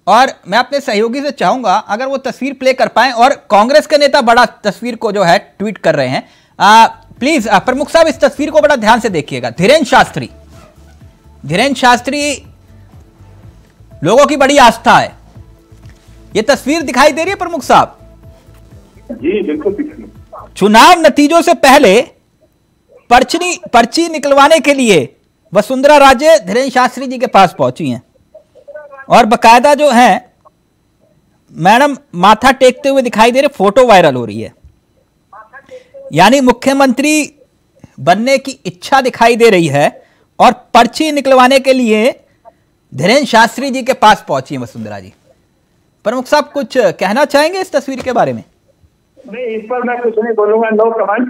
और मैं अपने सहयोगी से चाहूंगा अगर वो तस्वीर प्ले कर पाएं, और कांग्रेस के नेता बड़ा तस्वीर को जो है ट्वीट कर रहे हैं। प्लीज प्रमुख साहब इस तस्वीर को बड़ा ध्यान से देखिएगा। धीरेन्द्र शास्त्री लोगों की बड़ी आस्था है। ये तस्वीर दिखाई दे रही है प्रमुख साहब? जी बिल्कुल। चुनाव नतीजों से पहले पर्ची निकलवाने के लिए वसुंधरा राजे धीरेन्द्र शास्त्री जी के पास पहुंची हैं, और बकायदा जो है मैडम माथा टेकते हुए दिखाई दे रहे, फोटो वायरल हो रही है। यानी मुख्यमंत्री बनने की इच्छा दिखाई दे रही है, और पर्ची निकलवाने के लिए धीरेन्द्र शास्त्री जी के पास पहुंची है वसुंधरा जी। प्रमुख साहब कुछ कहना चाहेंगे इस तस्वीर के बारे में? नहीं, इस पर मैं कुछ नहीं बोलूंगा, नो कमेंट।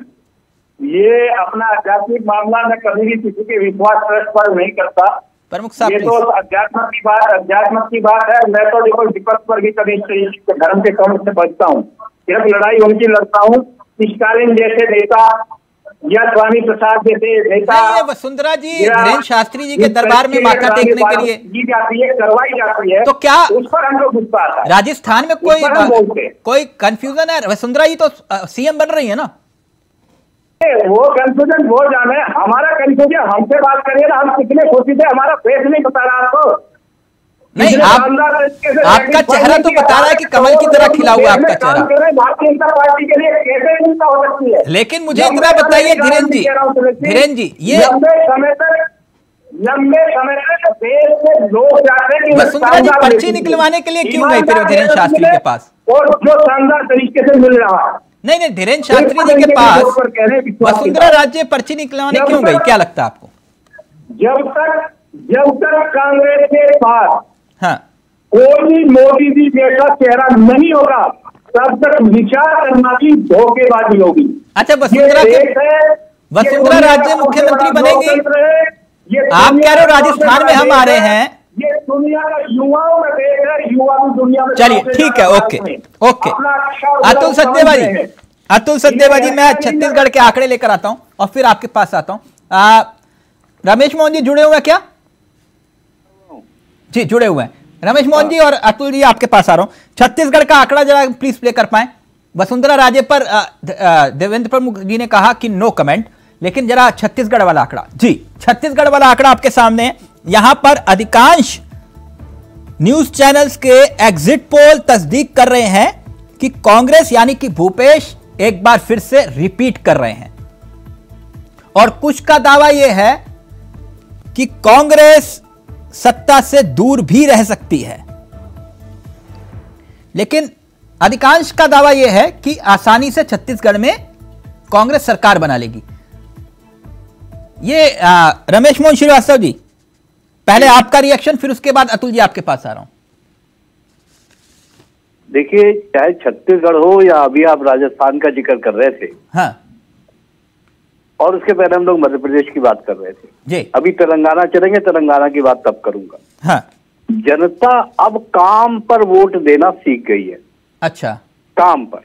ये अपना आध्यात्मिक मामला, मैं कभी भी किसी के विश्वास ट्रस्ट पर नहीं करता। प्रमुख साहब ये तो अध्यात्म की बात है। मैं तो देखो विपक्ष पर भी कभी धर्म के कम से बचता हूँ, सिर्फ लड़ाई उनकी लड़ता हूँ स्टालिन जैसे नेता या स्वामी प्रसाद जैसे नेता। वसुंधरा जी धीरेन्द्र शास्त्री जी के दरबार में माथा टेकने के लिए की जाती है, करवाई जाती है, तो क्या उस पर हम लोग गुस्सा आता है। राजस्थान में कोई कंफ्यूजन है? वसुंधरा जी तो सीएम बन रही है ना। वो कंफ्यूजन वो जाने, हमारा कंफ्यूजन हमसे बात करिए ना, हम कितने खुशी थे। हमारा फेस नहीं बता रहा आपको? नहीं, आपका चेहरा तो बता रहा है कि कमल की तरह खिला हुआ आपका चेहरा। भारतीय जनता पार्टी के लिए कैसे चिंता हो सकती है? लेकिन मुझे इतना बताइए धीरेन्द्र जी, ये लंबे समय तक देश में लोग जाते हैं। वसुंधरा जी पर्ची निकलवाने के लिए क्यों गई फिर धीरेन्द्र शास्त्री के पास? और जो शानदार तरीके से मिल रहा है। नहीं, धीरेन्द्र शास्त्री जी के पास वसुंधरा राजे पर्ची निकलवाने क्यों गई, क्या लगता है आपको? जब तक कांग्रेस के पास हाँ कोई मोदी जी जैसा चेहरा नहीं होगा, तब तक विचार करना की धोखेबाजी होगी। अच्छा, वसुंधरा राजे मुख्यमंत्री बनेगी? आप कह रहे हो राजस्थान में हम आ रहे हैं, ये दुनिया का युवाओं में देख रहे, युवा दुनिया में। चलिए ठीक है, ओके। अतुल सचदेवा जी मैं छत्तीसगढ़ के आंकड़े लेकर आता हूं और फिर आपके पास आता हूं। रमेश मोहन जी जुड़े हुए हैं क्या? जी जुड़े हुए हैं रमेश मोहन जी और अतुल जी, आपके पास आ रहा हूं। छत्तीसगढ़ का आंकड़ा जरा प्लीज प्ले कर पाए। वसुंधरा राजे पर देवेंद्र प्रमुख जी ने कहा कि नो कमेंट, लेकिन जरा छत्तीसगढ़ वाला आंकड़ा। जी छत्तीसगढ़ वाला आंकड़ा आपके सामने है। यहां पर अधिकांश न्यूज चैनल्स के एग्जिट पोल तस्दीक कर रहे हैं कि कांग्रेस यानी कि भूपेश एक बार फिर से रिपीट कर रहे हैं, और कुछ का दावा यह है कि कांग्रेस सत्ता से दूर भी रह सकती है, लेकिन अधिकांश का दावा यह है कि आसानी से छत्तीसगढ़ में कांग्रेस सरकार बना लेगी। ये रमेश मोहन श्रीवास्तव जी, पहले आपका रिएक्शन, फिर उसके बाद अतुल जी आपके पास आ रहा हूं। देखिए, चाहे छत्तीसगढ़ हो या अभी आप राजस्थान का जिक्र कर रहे थे, हाँ, और उसके पहले हम लोग मध्य प्रदेश की बात कर रहे थे जी, अभी तेलंगाना चलेंगे, तेलंगाना की बात तब करूंगा। हाँ, जनता अब काम पर वोट देना सीख गई है। अच्छा, काम पर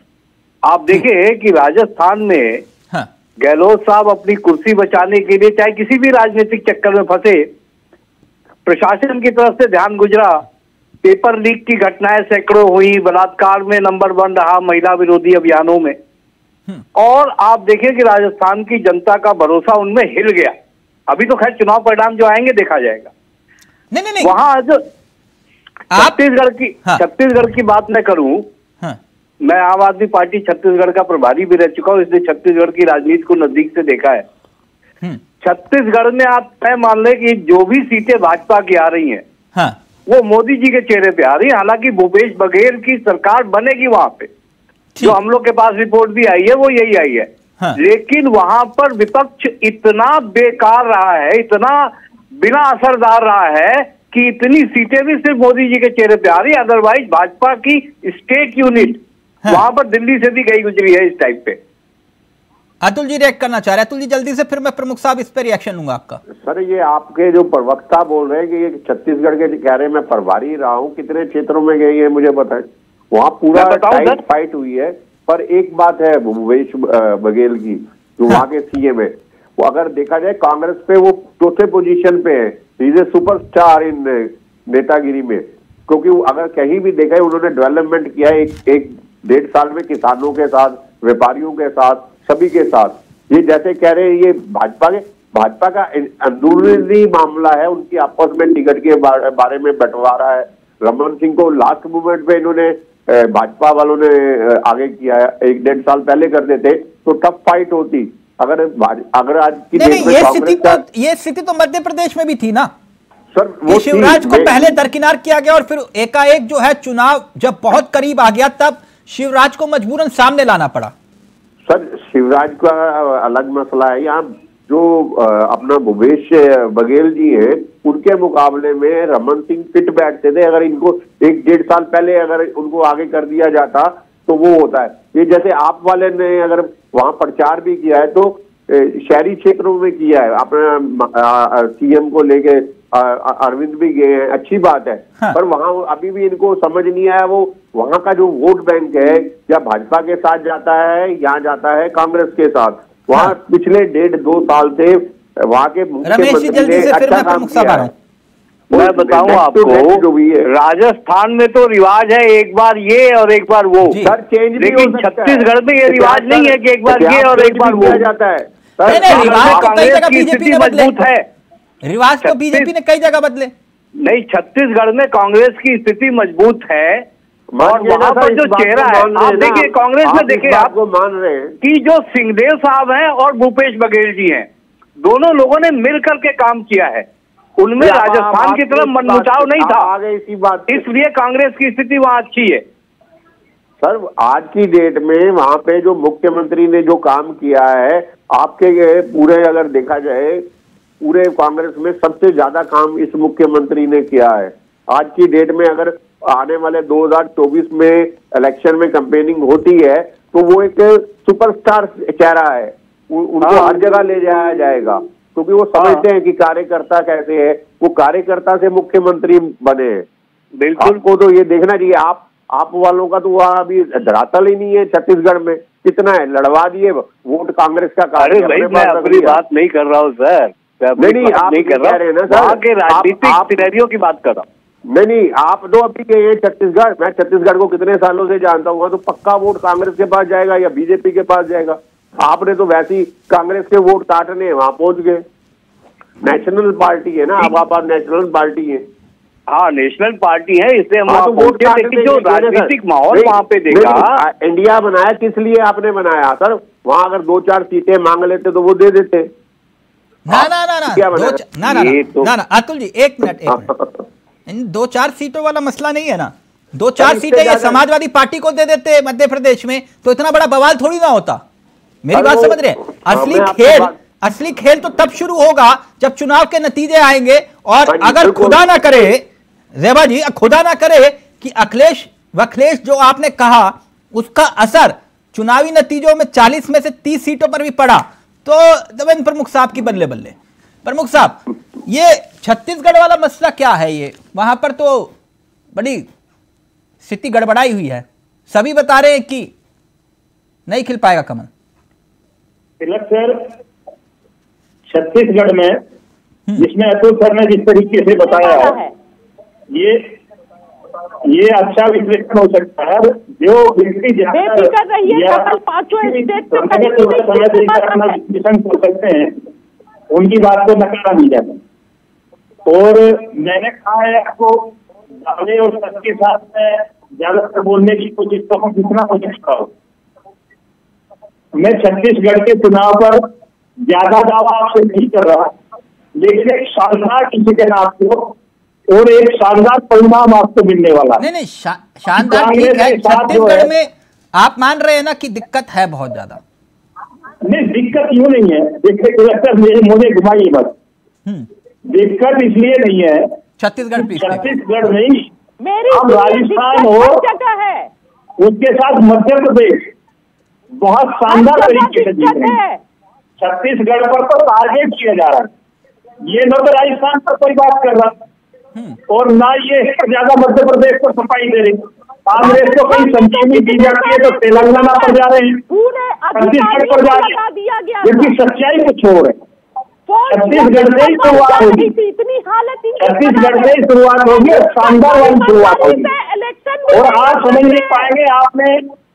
आप देखें कि राजस्थान में हाँ, गहलोत साहब अपनी कुर्सी बचाने के लिए चाहे किसी भी राजनीतिक चक्कर में फंसे, प्रशासन की तरफ से ध्यान गुजरा, पेपर लीक की घटनाएं सैकड़ों हुई, बलात्कार में नंबर 1 रहा महिला विरोधी अभियानों में, और आप देखें कि राजस्थान की जनता का भरोसा उनमें हिल गया। अभी तो खैर चुनाव परिणाम जो आएंगे देखा जाएगा। नहीं, वहां जो छत्तीसगढ़ की बात मैं करूं, हाँ, मैं आम आदमी पार्टी छत्तीसगढ़ का प्रभारी भी रह चुका हूं, इसलिए छत्तीसगढ़ की राजनीति को नजदीक से देखा है। छत्तीसगढ़ में आप तय मान लें कि जो भी सीटें भाजपा की आ रही हैं, हाँ, वो मोदी जी के चेहरे पे आ रही है। हालांकि भूपेश बघेल की सरकार बनेगी वहां पे, जो हम लोग के पास रिपोर्ट भी आई है वो यही आई है। हाँ, लेकिन वहां पर विपक्ष इतना बेकार रहा है, इतना बिना असरदार रहा है कि इतनी सीटें भी सिर्फ मोदी जी के चेहरे पे आ रही है। अदरवाइज भाजपा की स्टेट यूनिट वहां पर दिल्ली से भी गई गुजरी है इस टाइप पे। अतुल जी रिएक्ट करना चाह रहे हैं। अतुल जी जल्दी से, फिर मैं प्रमुख साहब इस पर रिएक्शन लूंगा आपका। सर, ये आपके जो प्रवक्ता बोल रहे हैं कि ये छत्तीसगढ़ के कह रहे हैं मैं प्रभारी रहा हूँ, कितने क्षेत्रों में गए हैं मुझे बताएं। वहाँ पूरा टाइट फाइट हुई है, पर एक बात है भूपेश बघेल की, जो वहाँ के सीएम है, वो अगर देखा जाए कांग्रेस पे वो चौथे पोजीशन पे है। इज ए सुपरस्टार इन नेतागिरी में, क्योंकि अगर कहीं भी देखा है उन्होंने डेवलपमेंट किया है एक 1.5 साल में, किसानों के साथ, व्यापारियों के साथ, सभी के साथ। ये जैसे कह रहे हैं ये भाजपा का अंदरूनी मामला है, उनकी आपस में टिकट के बारे में बंटवारा है। रमन सिंह को लास्ट मोमेंट पे इन्होंने भाजपा वालों ने आगे किया है, 1.5 साल पहले कर देते तो टफ फाइट होती। अगर आज की ये स्थिति तो मध्य प्रदेश में भी थी ना सर, वो शिवराज को पहले दरकिनार किया गया और फिर एकाएक जो है चुनाव जब बहुत करीब आ गया तब शिवराज को मजबूरन सामने लाना पड़ा। सर, शिवराज का अलग मसला है। यहाँ जो अपना भूपेश बघेल जी है, उनके मुकाबले में रमन सिंह फिट बैठते थे। अगर इनको 1.5 साल पहले अगर उनको आगे कर दिया जाता तो वो होता है। ये जैसे आप वाले ने अगर वहां प्रचार भी किया है तो शहरी क्षेत्रों में किया है, अपना सीएम को लेके अरविंद भी गए हैं, अच्छी बात है। हाँ। पर वहां अभी भी इनको समझ नहीं आया वो वहां का जो वोट बैंक है, या भाजपा के साथ जाता है या जाता है कांग्रेस के साथ। वहां हाँ। पिछले 1.5-2 साल से वहां के रमेश जी जल्दी से, फिर मैं प्रमुख साहब आ रहा हूँ। मैं बताऊं आपको, जो भी है राजस्थान में तो रिवाज है एक बार ये और एक बार वो, सर चेंज भी लेकिन हो सकता है। छत्तीसगढ़ में ये रिवाज नहीं है कि एक बार ये और एक बार वो जाता है। नहीं, रिवाज तो कई जगह कांग्रेस की बीजेपी स्थिति ने बदले, मजबूत है। रिवाज तो बीजेपी ने कई जगह बदले। नहीं, छत्तीसगढ़ में कांग्रेस की स्थिति मजबूत है और वहां पर जो चेहरा है, आप देखिए कांग्रेस में देखिए आपको मान रहे हैं कि जो सिंहदेव साहब हैं और भूपेश बघेल जी हैं, दोनों लोगों ने मिलकर के काम किया है। उनमें राजस्थान की तरफ मनमुटाव नहीं था, आगे इसी बात, इसलिए कांग्रेस की स्थिति वहां अच्छी है। सर आज की डेट में वहां पे जो मुख्यमंत्री ने जो काम किया है, आपके पूरे अगर देखा जाए पूरे कांग्रेस में सबसे ज्यादा काम इस मुख्यमंत्री ने किया है। आज की डेट में अगर आने वाले 2024 में इलेक्शन में कैंपेनिंग होती है तो वो एक सुपरस्टार चेहरा है, उनको हर जगह ले जाया जाएगा, क्योंकि वो समझते हैं कि कार्यकर्ता कैसे है, वो कार्यकर्ता से मुख्यमंत्री बने हैं। बिल्कुल, आपको तो ये देखना चाहिए। आप वालों का तो वहाँ अभी धरातल ही नहीं है। छत्तीसगढ़ में कितना है, लड़वा दिए वोट कांग्रेस का। अरे भाई मैं अपनी बात नहीं कर रहा हूँ सर, नहीं आप नहीं कर रहे हैं ना सर, वहाँ के राजनीतिक सिनेरियो की बात कर रहा हूँ। नहीं आप तो अभी गए छत्तीसगढ़, मैं छत्तीसगढ़ को कितने सालों से जानता हूँ, तो पक्का वोट कांग्रेस के पास जाएगा या बीजेपी के पास जाएगा। आपने तो वैसे ही कांग्रेस के वोट काटने वहां पहुंच गए। नेशनल पार्टी है ना, अब आप नेशनल पार्टी है। हाँ नेशनल पार्टी है, इसलिए हम तो वोट लेकिन जो राजनीतिक माहौल वहाँ पे देखा, इंडिया बनाया किस लिए आपने बनाया सर? वहां अगर 2-4 सीटें मांग लेते तो वो दे देते। ना अतुल जी एक मिनट, इन 2-4 सीटों वाला मसला नहीं है ना। 2-4 सीटें ये समाजवादी पार्टी को दे देते मध्य प्रदेश में तो इतना बड़ा बवाल थोड़ी ना होता। मेरी बात समझ रहे हैं? असली खेल तो तब शुरू होगा जब चुनाव के नतीजे आएंगे, और अगर खुदा ना करे ज़ेबा जी, खुदा ना करे कि अखिलेश जो आपने कहा उसका असर चुनावी नतीजों में 40 में से 30 सीटों पर भी पड़ा तो देवेंद्र प्रमुख साहब की बल्ले बल्ले। प्रमुख साहब ये छत्तीसगढ़ वाला मसला क्या है? ये वहां पर तो बड़ी स्थिति गड़बड़ाई हुई है, सभी बता रहे हैं कि नहीं खिल पाएगा कमल। तिलक सर, छत्तीसगढ़ में जिसमें अतुल सर ने जिस तरीके से बताया है, ये अच्छा विश्लेषण हो सकता है। जो व्यक्ति कर रही है कमल, पांचों स्टेट अपना विश्लेषण कर सकते हैं, उनकी बात को नकारा नहीं जाता। और मैंने कहा है आपको, दावे और सच के साथ में ज्यादातर बोलने की कोशिश तो हम जितना हो सकता हो। मैं छत्तीसगढ़ के चुनाव पर ज्यादा दावा आपसे नहीं कर रहा, लेकिन एक शानदार किसी के नाम को और एक शानदार परिणाम आपको मिलने वाला। नहीं शानदार ठीक है। छत्तीसगढ़ में आप मान रहे हैं ना कि दिक्कत है बहुत ज्यादा? नहीं दिक्कत यूं नहीं है, देखिए मुझे घुमाइए बस। दिक्कत इसलिए नहीं है छत्तीसगढ़ नहीं, अब राजस्थान हो है, उसके साथ मध्य प्रदेश बहुत शानदार तरीके से जीत रहे हैं। छत्तीसगढ़ पर तो टारगेट किया जा रहा है, ये न तो राजस्थान पर कोई बात कर रहा और ना ये ज्यादा मध्य प्रदेश को सफाई दे रही। कांग्रेस को कहीं संजीवनी दी जाती है तो तेलंगाना पर जा रहे हैं, छत्तीसगढ़ पर जा रहे हैं, जिसकी सच्चाई कुछ और है। छत्तीसगढ़ से ही शुरुआत होगी, छत्तीसगढ़ से ही शुरुआत होगी, शानदार वाली शुरुआत होगी। और आप समझ नहीं पाएंगे, आपने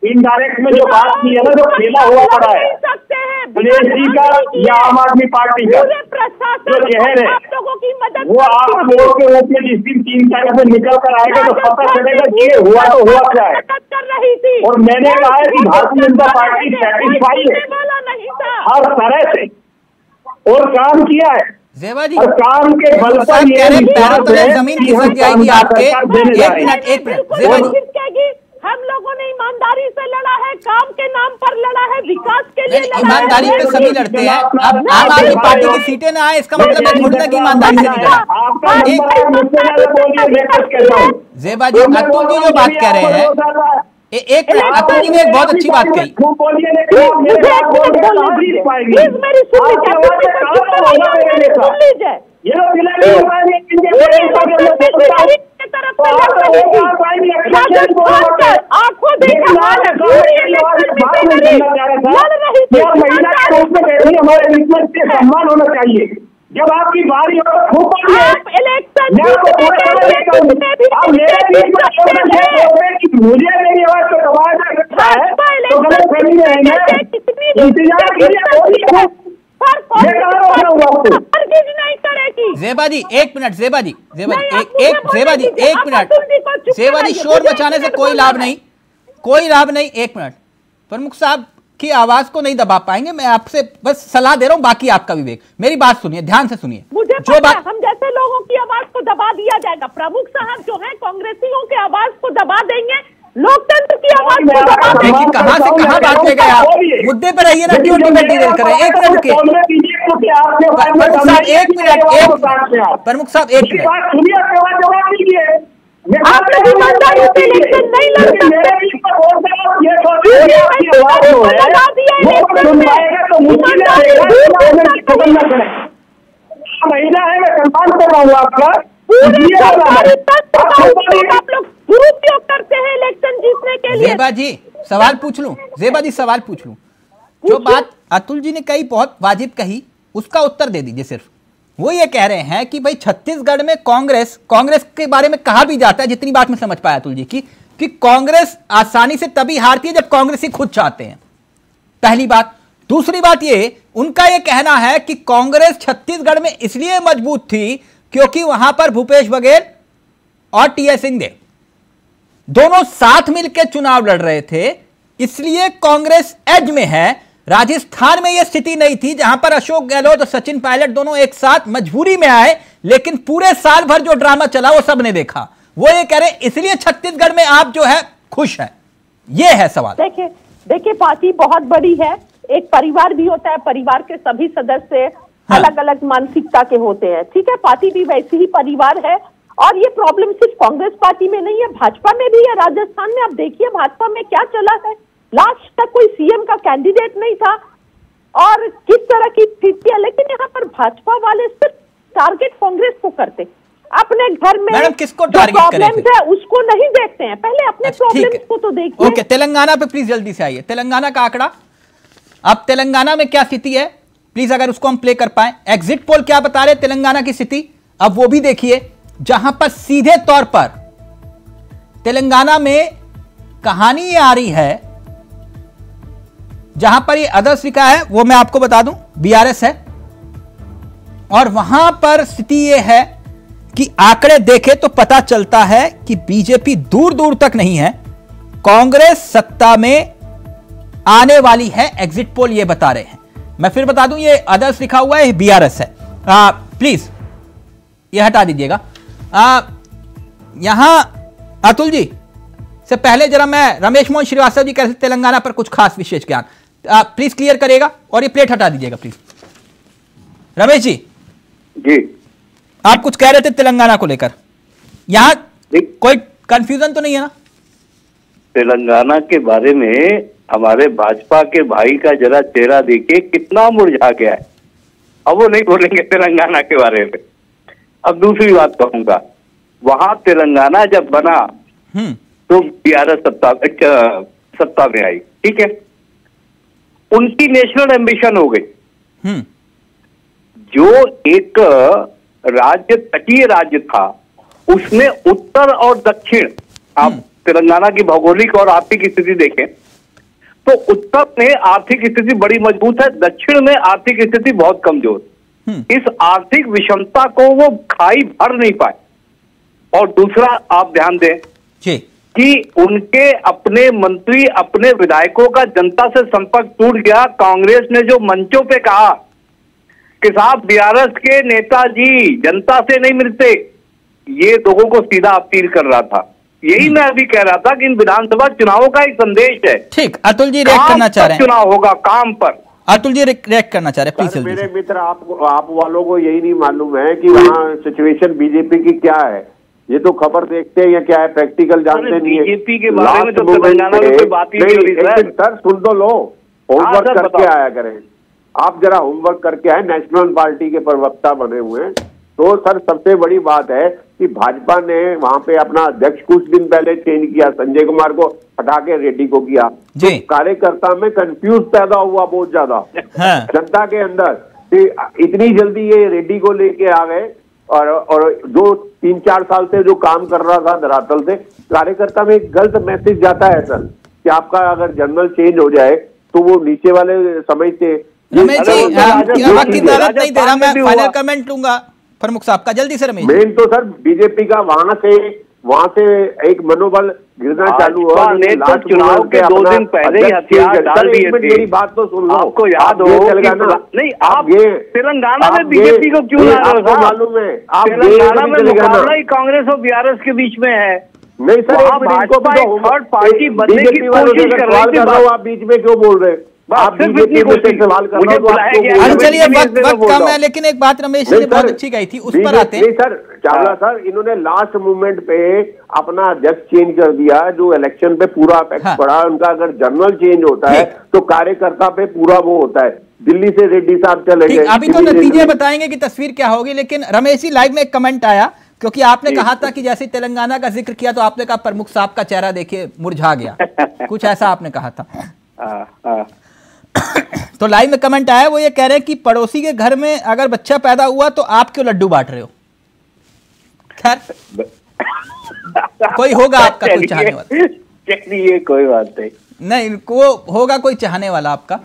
इनडायरेक्ट में जो बात की है ना, जो खेला हुआ पड़ा है दिनेश जी का या आम आदमी पार्टी का जो चेहरे वो आप वोट के रूप में जिस दिन 3 तारीख में निकल कर आएगा तो पता चलेगा कि ये हुआ तो हुआ क्या है। और मैंने कहा है कि भारतीय जनता पार्टी सेटिस्फाई है हर तरह से और काम किया है ज़ेबा जी, और काम के बल पर ये जमीन खिसक जाएगी आपके। एक मिनट ज़ेबा जी, हम लोगों ने ईमानदारी से लड़ा है, काम के नाम पर लड़ा है, विकास के लिए लड़ा है। ईमानदारी पे सभी लड़ते हैं। अब आम आदमी पार्टी की सीटें ना आए इसका मतलब है थोड़ी ना कि ईमानदारी से नहीं लड़ा। ज़ेबा जी, अतुल जी जो बात कह रहे हैं, एक मिनट, अतुल जी ने एक बहुत अच्छी बात कही। ये लोग आपको देखा सम्मान होना चाहिए। जब आपकी बारी हो मुझे मेरी आवाज को दबाया जा सकता है तो गलत फहमी रहेंगे। इंतजार ज़ेबा जी एक मिनट, ज़ेबा जी एक मिनट, ज़ेबा जी शोर मचाने से कोई लाभ नहीं, एक मिनट। प्रमुख साहब की आवाज को नहीं दबा पाएंगे, मैं आपसे बस सलाह दे रहा हूं, बाकी आपका विवेक। मेरी बात सुनिए, ध्यान से सुनिए। मुझे जो बात हम जैसे लोगों की आवाज को दबा दिया जाएगा, प्रमुख साहब जो है कांग्रेसियों के आवाज को दबा देंगे, लोकतंत्र की आवाज को दबा देंगे। देखिए कहां से कहां बात ले गए आप, मुद्दे पर रहिए ना, क्यों डिबेट डील कर रहे हैं। एक मिनट रुकिए प्रमुख साहब, एक मिनट, प्रमुख साहब एक मिनट। आपने ईमानदारी से इलेक्शन नहीं लड़ महिला है, मैं सम्मान कर रहा हूँ आपका। आप लोग दुरुपयोग करते हैं इलेक्शन जीतने के लिए। ज़ेबा जी सवाल पूछ लूं, ज़ेबा जी सवाल पूछ लूं। जो बात अतुल जी ने कही बहुत वाजिब कही, उसका उत्तर दे दीजिए। सिर्फ वो ये कह रहे हैं कि भाई छत्तीसगढ़ में कांग्रेस के बारे में कहा भी जाता है, जितनी बात मैं समझ पाया अतुल जी की, कि कांग्रेस आसानी से तभी हारती है जब कांग्रेस ही खुद चाहते हैं, पहली बात। दूसरी बात ये उनका ये कहना है कि कांग्रेस छत्तीसगढ़ में इसलिए मजबूत थी क्योंकि वहां पर भूपेश बघेल और टीएस सिंहदेव दोनों साथ मिलकर चुनाव लड़ रहे थे, इसलिए कांग्रेस एज में है। राजस्थान में यह स्थिति नहीं थी, जहां पर अशोक गहलोत और सचिन पायलट दोनों एक साथ मजबूरी में आए, लेकिन पूरे साल भर जो ड्रामा चला वो सबने देखा। वो ये कह रहे इसलिए छत्तीसगढ़ में आप जो है खुश हैं, ये है सवाल। देखिए पार्टी बहुत बड़ी है, एक परिवार भी होता है, परिवार के सभी सदस्य अलग अलग मानसिकता के होते हैं, ठीक है। पार्टी भी वैसी ही परिवार है, और ये प्रॉब्लम सिर्फ कांग्रेस पार्टी में नहीं है, भाजपा में भी है। राजस्थान में आप देखिए भाजपा में क्या चला है, लास्ट तक कोई सीएम का कैंडिडेट नहीं था, और किस तरह की स्थिति है। लेकिन यहाँ पर भाजपा वाले सिर्फ टारगेट कांग्रेस को करते, अपने घर में किसको जो प्रॉब्लम्स है उसको नहीं देखते हैं, पहले अपने प्रॉब्लम्स को तो देखिए। ओके, तेलंगाना पे प्लीज जल्दी से आइए, तेलंगाना का आंकड़ा। अब तेलंगाना में क्या स्थिति है प्लीज, अगर उसको हम प्ले कर पाए। एग्जिट पोल क्या बता रहे तेलंगाना की स्थिति, अब वो भी देखिए, जहां पर सीधे तौर पर तेलंगाना में कहानी ये आ रही है, जहां पर ये अदर्स लिखा है वो मैं आपको बता दूं बीआरएस है, और वहां पर स्थिति ये है कि आंकड़े देखें तो पता चलता है कि बीजेपी दूर दूर तक नहीं है, कांग्रेस सत्ता में आने वाली है, एग्जिट पोल ये बता रहे हैं। मैं फिर बता दूं ये अदर्स लिखा हुआ है, बीआरएस है। प्लीज ये हटा दीजिएगा। यहां अतुल जी से पहले जरा मैं रमेश मोहन श्रीवास्तव जी कह रहे थे तेलंगाना पर कुछ खास विशेष ज्ञान, प्लीज क्लियर करिएगा और ये प्लेट हटा दीजिएगा प्लीज। रमेश जी आप कुछ कह रहे थे तेलंगाना को लेकर, यहां कोई कंफ्यूजन तो नहीं है ना? तेलंगाना के बारे में हमारे भाजपा के भाई का जरा चेहरा देखिए कितना मुरझा गया है, अब वो नहीं बोलेंगे तेलंगाना के बारे में। अब दूसरी बात कहूंगा, वहां तेलंगाना जब बना तो बीआरएस सत्ता में आई, ठीक है, उनकी नेशनल एम्बिशन हो गई। जो एक राज्य तटीय राज्य था, उसमें उत्तर और दक्षिण, आप तेलंगाना की भौगोलिक और आर्थिक स्थिति देखें तो उत्तर में आर्थिक स्थिति बड़ी मजबूत है, दक्षिण में आर्थिक स्थिति बहुत कमजोर। इस आर्थिक विषमता को वो खाई भर नहीं पाए। और दूसरा आप ध्यान दें कि उनके अपने मंत्री, अपने विधायकों का जनता से संपर्क टूट गया। कांग्रेस ने जो मंचों पे कहा कि साहब बीआरएस के नेताजी जनता से नहीं मिलते, ये लोगों को सीधा अपील कर रहा था। यही मैं अभी कह रहा था कि इन विधानसभा चुनावों का एक संदेश है। ठीक, अतुल जी रिएक्ट करना चाह रहे हैं, चुनाव होगा काम पर। अतुल जी रिएक्ट करना चाह रहे हैं, मेरे मित्र आप वालों को यही नहीं मालूम है कि वहाँ सिचुएशन बीजेपी की क्या है। ये तो खबर देखते हैं या क्या है, प्रैक्टिकल जानते नहीं है। बीजेपी के बारे में तो तेलंगाना में कोई बात ही नहीं। सर सुन तो लो, होमवर्क करके आया करें। आप जरा होमवर्क करके आए, नेशनल पार्टी के प्रवक्ता बने हुए हैं, तो सर सबसे बड़ी बात है कि भाजपा ने वहां पे अपना अध्यक्ष कुछ दिन पहले चेंज किया, संजय कुमार को हटा के रेड्डी को किया। तो कार्यकर्ता में कंफ्यूज पैदा हुआ बहुत ज्यादा जनता के अंदर कि इतनी जल्दी ये रेड्डी को लेके आ गए, और जो 3-4 साल से जो काम कर रहा था धरातल से, कार्यकर्ता में एक गलत मैसेज जाता है सर कि आपका अगर जनरल चेंज हो जाए तो वो नीचे वाले समझते। रमेश जी वक्त की इजाजत नहीं दे रहा, मैं फाइनल कमेंट लूंगा प्रमुख साहब का, जल्दी से रमेश। मेन तो सर बीजेपी का वहां से एक मनोबल गिरना चालू हुआ। तो चुनाव के 2 दिन पहले ही हथियार डाल दिए थे। मेरी बात तो सुन लो, आपको याद हो नहीं, आप तेलंगाना में बीजेपी को क्यों मालूम है? आप तेलंगाना में मुकाबला ही कांग्रेस और बीआरएस के बीच में है। नहीं सर, भाजपा एक थर्ड पार्टी बनने की कोशिश कर रही थी। आप बीच में क्यों बोल रहे हैं? आप बीजेपी में सवाल कर रहे हो। चलिए वक्त कम है, लेकिन एक बात रमेश जी ने बहुत अच्छी कही थी, उस पर आते हैं। सर चावला सर, इन्होंने लास्ट मोमेंट पे अपना अध्यक्ष चेंज कर दिया, जो इलेक्शन पे पूरा इफेक्ट पड़ा उनका। अगर जनरल चेंज होता है तो कार्यकर्ता पे पूरा वो होता है। दिल्ली से रेड्डी साहब चले गए, अभी तो नतीजे बताएंगे कि तस्वीर क्या होगी। लेकिन रमेश जी लाइव में एक कमेंट आया, क्योंकि आपने कहा था कि जैसे तेलंगाना का जिक्र किया तो आपने कहा प्रमुख साहब का चेहरा देखिए मुरझा गया, कुछ ऐसा आपने कहा था। तो लाइव में कमेंट आया, वो ये कह रहे हैं कि पड़ोसी के घर में अगर बच्चा पैदा हुआ तो आप क्यों लड्डू बांट रहे हो। खैर कोई होगा आपका कोई चाहने वाला, चलिए कोई बात नहीं, वो होगा कोई चाहने वाला आपका।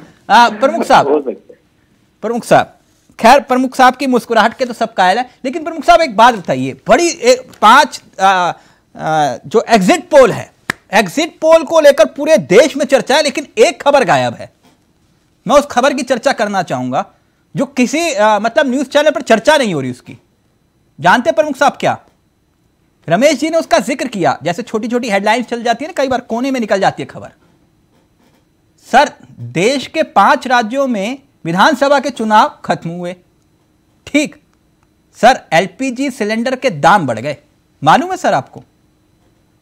प्रमुख साहब, खैर प्रमुख साहब की मुस्कुराहट के तो सब कायल है। लेकिन प्रमुख साहब एक बात बताइए, बड़ी 5 जो एग्जिट पोल है, एग्जिट पोल को लेकर पूरे देश में चर्चा है, लेकिन एक खबर गायब है। मैं उस खबर की चर्चा करना चाहूंगा जो किसी मतलब न्यूज चैनल पर चर्चा नहीं हो रही उसकी। जानते प्रमुख साहब क्या? रमेश जी ने उसका जिक्र किया, जैसे छोटी छोटी हेडलाइंस चल जाती है ना, कई बार कोने में निकल जाती है खबर। सर देश के 5 राज्यों में विधानसभा के चुनाव खत्म हुए, ठीक सर एलपीजी सिलेंडर के दाम बढ़ गए, मालूम है सर आपको?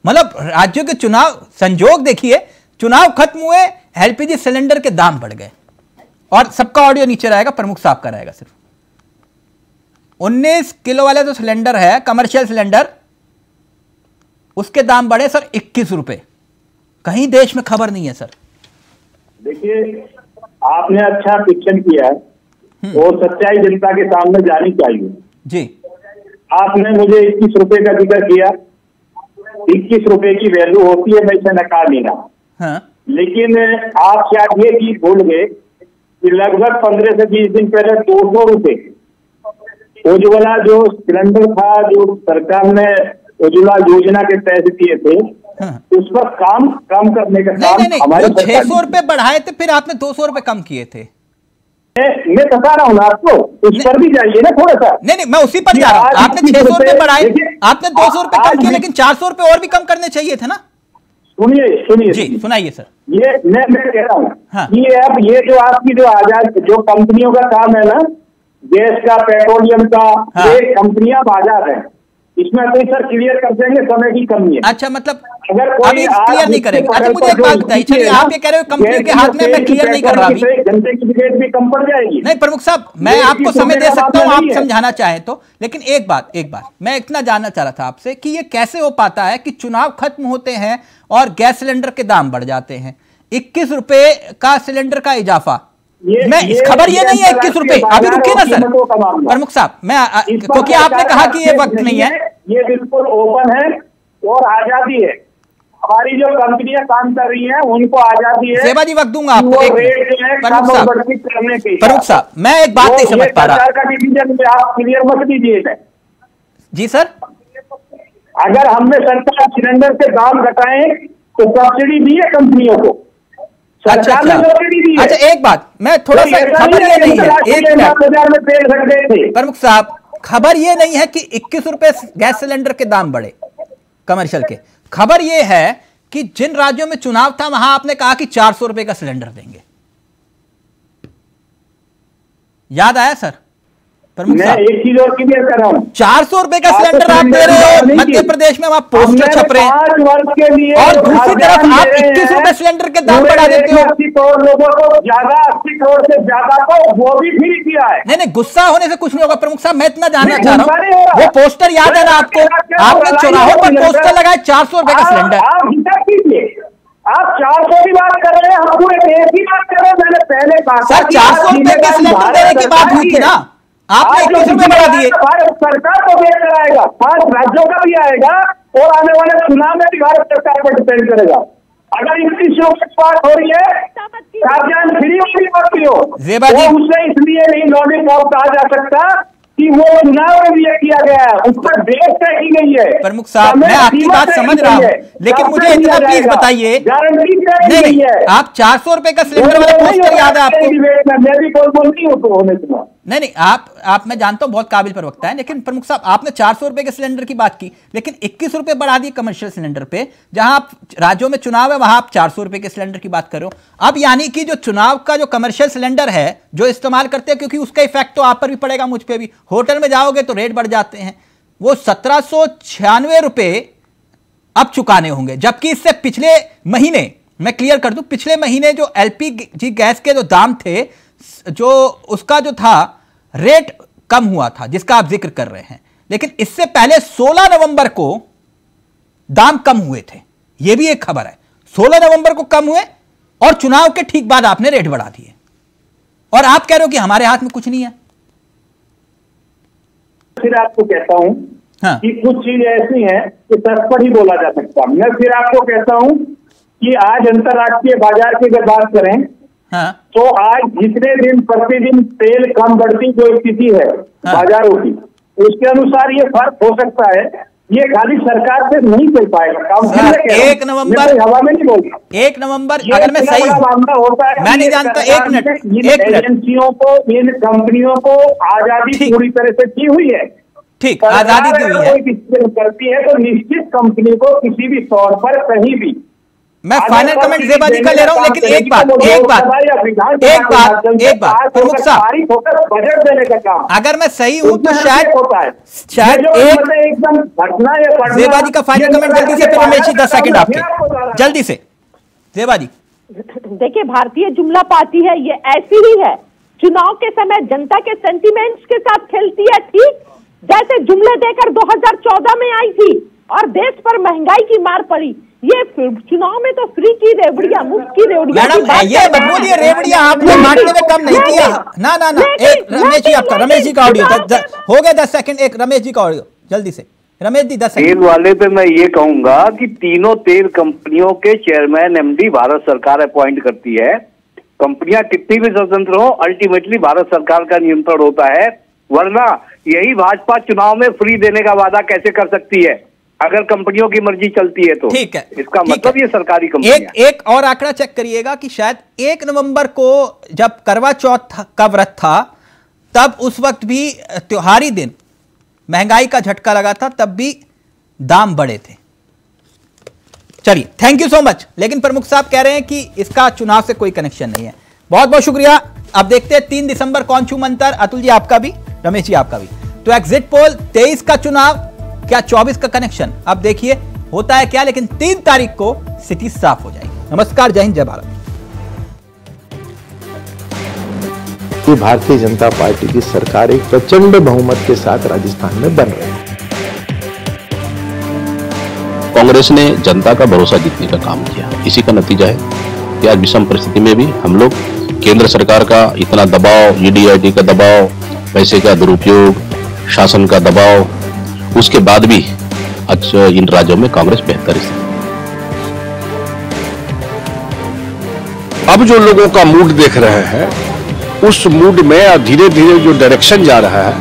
मतलब राज्यों के चुनाव, संजोग देखिए, चुनाव खत्म हुए, एलपीजी सिलेंडर के दाम बढ़ गए। और सबका ऑडियो नीचे रहेगा, प्रमुख साहब का रहेगा सिर्फ। 19 किलो वाले जो सिलेंडर है, कमर्शियल सिलेंडर, उसके दाम बढ़े सर 21 रुपए। कहीं देश में खबर नहीं है सर। देखिए, आपने अच्छा क्वेश्चन किया है और सच्चाई जनता के सामने जानी चाहिए जी। आपने मुझे 21 रुपए का जिक्र किया, 21 रुपए की वैल्यू होती है, मैं इसे नकार नहीं रहा। लेकिन आप शायद ये चीज भूल गए कि लगभग 15 से 20 दिन पहले 200 रुपए उज्ज्वला जो सिलेंडर था, जो सरकार ने उज्ज्वला योजना के तहत किए थे, उस पर काम कम करने का काम हमारे 600 रुपए बढ़ाए थे, फिर आपने 200 रुपए कम किए थे। मैं बता रहा हूँ ना आपको, उस पर भी जाइए ना थोड़ा सा। नहीं, मैं उसी पर जा रहा हूँ। आपने 600 रुपए बढ़ाए, आपने 200 रुपए कम किए, लेकिन 400 रुपए और भी कम करने चाहिए थे ना। सुनिए जी, सुनाइए सर। ये मैं कह रहा हूँ कि अब ये जो आपकी जो आजाद जो कंपनियों का काम है ना, गैस का, पेट्रोलियम का, ये कंपनियां आजाद है, इसमें कोई सर क्लियर कर देंगे, समय की कमी है। अच्छा, मतलब अगर अभी क्लियर नहीं करेंगे। अच्छा मुझे एक बात बताइए, चलिए आप ये कह रहे हो कंपनी के हाथ में, मैं क्लियर नहीं कर रहा अभी, जनता की रेट भी कम पड़ जाएगी। नहीं प्रमुख साहब, मैं आपको समय दे सकता हूँ, आप समझाना चाहें तो। लेकिन एक बात मैं इतना जानना चाह रहा था आपसे कि ये कैसे हो पाता है कि चुनाव खत्म होते हैं और गैस सिलेंडर के दाम बढ़ जाते हैं। 21 रुपए का सिलेंडर का इजाफा, मैं इस खबर ये नहीं है 21 रुपए। अभी रुकिए ना सर प्रमुख साहब, मैं क्योंकि आपने कहा कि ये वक्त नहीं है, ये बिल्कुल ओपन है और आजादी है। हमारी जो कंपनियां काम कर रही हैं उनको आजादी है। सेवा जी वक्त दूंगा आपको। प्रमुख साहब मैं एक बात नहीं समझ पा रहा, सरकार का डिसीजन आप क्लियर मत दीजिए जी सर। अगर हमने सरकार सिलेंडर के दाम घटाए तो सब्सिडी दी है कंपनियों को, सरकार ने सब्सिडी दी है। अच्छा एक बात, मैं थोड़ा सा, खबर ये नहीं है, एक मिनट प्रमुख साहब, खबर ये नहीं है कि 21 रुपए गैस सिलेंडर के दाम बढ़े कमर्शियल के। खबर ये है कि जिन राज्यों में चुनाव था वहां आपने कहा कि 400 रुपए का सिलेंडर देंगे, याद आया सर? मैं एक चीज और क्लियर कर रहा हूँ, 400 रुपए का सिलेंडर आप दे रहे हो मध्य प्रदेश में, वहां पोस्टर छप रहे हैं, 5 वर्ष के लिए, और दूसरी तरफ आप 21 रुपए सिलेंडर के दाम बढ़ा देते हो। 80 करोड़ लोगों को ज्यादा, 80 करोड़ से ज्यादा को वो भी फ्री किया है। नहीं, गुस्सा होने से कुछ नहीं होगा प्रमुख साहब, मैं इतना जानना चाह रहा हूँ, वो पोस्टर याद है ना आपको, आपने चौराहों पर पोस्टर लगाए 400 रुपए का सिलेंडर। आप हिसाब कीजिए, आप 400 की बात कर रहे हैं, हम पूरे देश की बात कर रहे हैं। मैंने पहले कहा सर 400 रुपए का सिलेंडर देने की बात हुई थी ना, आपने 21 रुपए बढ़ा दिए। भारत सरकार को भी कराएगा, 5 राज्यों का भी आएगा, और आने वाले चुनाव में भी भारत सरकार पर डिपेंड करेगा। अगर 21 रुपए की बात हो रही है, खाद्यान्न फ्री वाली बात की हो, वो उससे इसलिए नहीं लॉलीपॉप कहा जा सकता कि वो चुनाव में भी किया गया है, उस पर देश तय की गई है। प्रमुख साहब, मैं आपकी बात समझ रहा हूँ, लेकिन मुझे इतना प्लीज बताइए, गारंटी नहीं है। आप 400 रुपए का सिलेंडर वाला पोस्टर याद है आपको? मैं भी कोई बोलती हूँ तो होने सुना। नहीं, आप मैं जानता हूं बहुत काबिल प्रवक्ता है, लेकिन प्रमुख साहब आपने 400 रुपए के सिलेंडर की बात की, लेकिन 21 रुपए बढ़ा दिए कमर्शियल सिलेंडर पे, जहां आप राज्यों में चुनाव है वहां आप 400 रुपए के सिलेंडर की बात कर रहे हो। अब यानी कि जो चुनाव का जो कमर्शियल सिलेंडर है जो इस्तेमाल करते हैं, क्योंकि उसका इफेक्ट तो आप पर भी पड़ेगा, मुझ पे भी, होटल में जाओगे तो रेट बढ़ जाते हैं, वो 1796 रुपए अब चुकाने होंगे, जबकि इससे पिछले महीने, मैं क्लियर कर दूं, पिछले महीने जो एलपीजी गैस के जो दाम थे, जो उसका जो था रेट कम हुआ था जिसका आप जिक्र कर रहे हैं, लेकिन इससे पहले 16 नवंबर को दाम कम हुए थे, यह भी एक खबर है। 16 नवंबर को कम हुए और चुनाव के ठीक बाद आपने रेट बढ़ा दिए, और आप कह रहे हो कि हमारे हाथ में कुछ नहीं है। फिर आपको कहता हूं कि कुछ चीजें ऐसी हैं कि सच पर ही बोला जा सकता। मैं फिर आपको कहता हूं कि आज अंतरराष्ट्रीय बाजार की अगर बात करें, तो आज जितने दिन प्रतिदिन तेल कम बढ़ती जो स्थिति है बाजारों की, उसके अनुसार ये फर्क हो सकता है। ये खाली सरकार से नहीं चल पाएगा काम। 1 नवंबर हवा में नहीं बोलता, 1 नवंबर अगर मैं सही मामला होता है, मैं नहीं जानता, एक मिनट, एजेंसियों को, इन कंपनियों को आजादी पूरी तरह से दी हुई है। ठीक, आजादी दी हुई है, करती है तो निश्चित कंपनी को किसी भी तौर पर कहीं भी। मैं फाइनल कमेंट जेबा जी का ले रहा हूं, लेकिन एक बात प्रमुख साहब, बजट देने का काम अगर मैं सही हूं तो शायद एकदम घटना या जेबा जी का फाइनल कमेंट जल्दी से, फिर रमेश जी 10 सेकंड आपके, जल्दी से जेबा जी। देखिए, भारतीय जुमला पार्टी है, ये ऐसी ही है, चुनाव के समय जनता के सेंटिमेंट्स के साथ खेलती है। ठीक जैसे जुमले देकर 2014 में आई थी और देश पर महंगाई की मार पड़ी, ये चुनाव में तो फ्री की रेवड़ियां, मुफ्त की रेवड़ियां। मैडम ये मत बोलिए, रेवड़ियां आपने बांटने में कम नहीं किया ना। एक रमेश जी आपका, रमेश जी का ऑडियो हो गया 10 सेकंड, एक रमेश जी का ऑडियो जल्दी से, रमेश जी 10 सेकंड। तेल वाले पे मैं ये कहूंगा कि तीनों तेल कंपनियों के चेयरमैन एमडी भारत सरकार अपॉइंट करती है। कंपनियां कितनी भी स्वतंत्र हो, अल्टीमेटली भारत सरकार का नियंत्रण होता है, वरना यही भाजपा चुनाव में फ्री देने का वादा कैसे कर सकती है अगर कंपनियों की मर्जी चलती है तो? ठीक है, इसका मतलब ये सरकारी कंपनी। एक और आंकड़ा चेक करिएगा कि शायद 1 नवंबर को जब करवा चौथ का व्रत था, तब उस वक्त भी त्योहारी दिन महंगाई का झटका लगा था, तब भी दाम बढ़े थे। चलिए, थैंक यू सो मच। लेकिन प्रमुख साहब कह रहे हैं कि इसका चुनाव से कोई कनेक्शन नहीं है। बहुत बहुत शुक्रिया। अब देखते हैं 3 दिसंबर कौन छू मंतर। अतुल जी आपका भी, रमेश जी आपका भी। तो एग्जिट पोल 23 का चुनाव, क्या 24 का कनेक्शन? अब देखिए होता है क्या, लेकिन 3 तारीख को स्थिति साफ हो जाएगी। नमस्कार, जय हिंद, जय भारत। भारतीय जनता पार्टी की सरकार एक प्रचंड बहुमत के साथ राजस्थान में बन रही है। कांग्रेस ने जनता का भरोसा जीतने का काम किया, इसी का नतीजा है कि आज विषम परिस्थिति में भी हम लोग केंद्र सरकार का इतना दबाव, ईडीआईटी का दबाव, पैसे का दुरुपयोग, शासन का दबाव, उसके बाद भी आज इन राज्यों में कांग्रेस बेहतर स्थिति। अब जो लोगों का मूड देख रहे हैं, उस मूड में धीरे धीरे जो डायरेक्शन जा रहा है,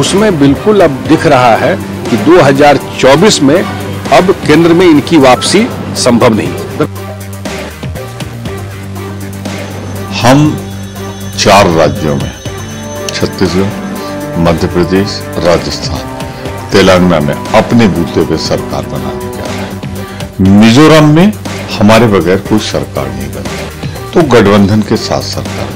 उसमें बिल्कुल अब दिख रहा है कि 2024 में अब केंद्र में इनकी वापसी संभव नहीं। हम 4 राज्यों में, छत्तीसगढ़, मध्य प्रदेश, राजस्थान, तेलंगाना में अपने बूते पे सरकार बनाने जा रहे हैं। मिजोरम में हमारे बगैर कोई सरकार नहीं बनती, तो गठबंधन के साथ सरकार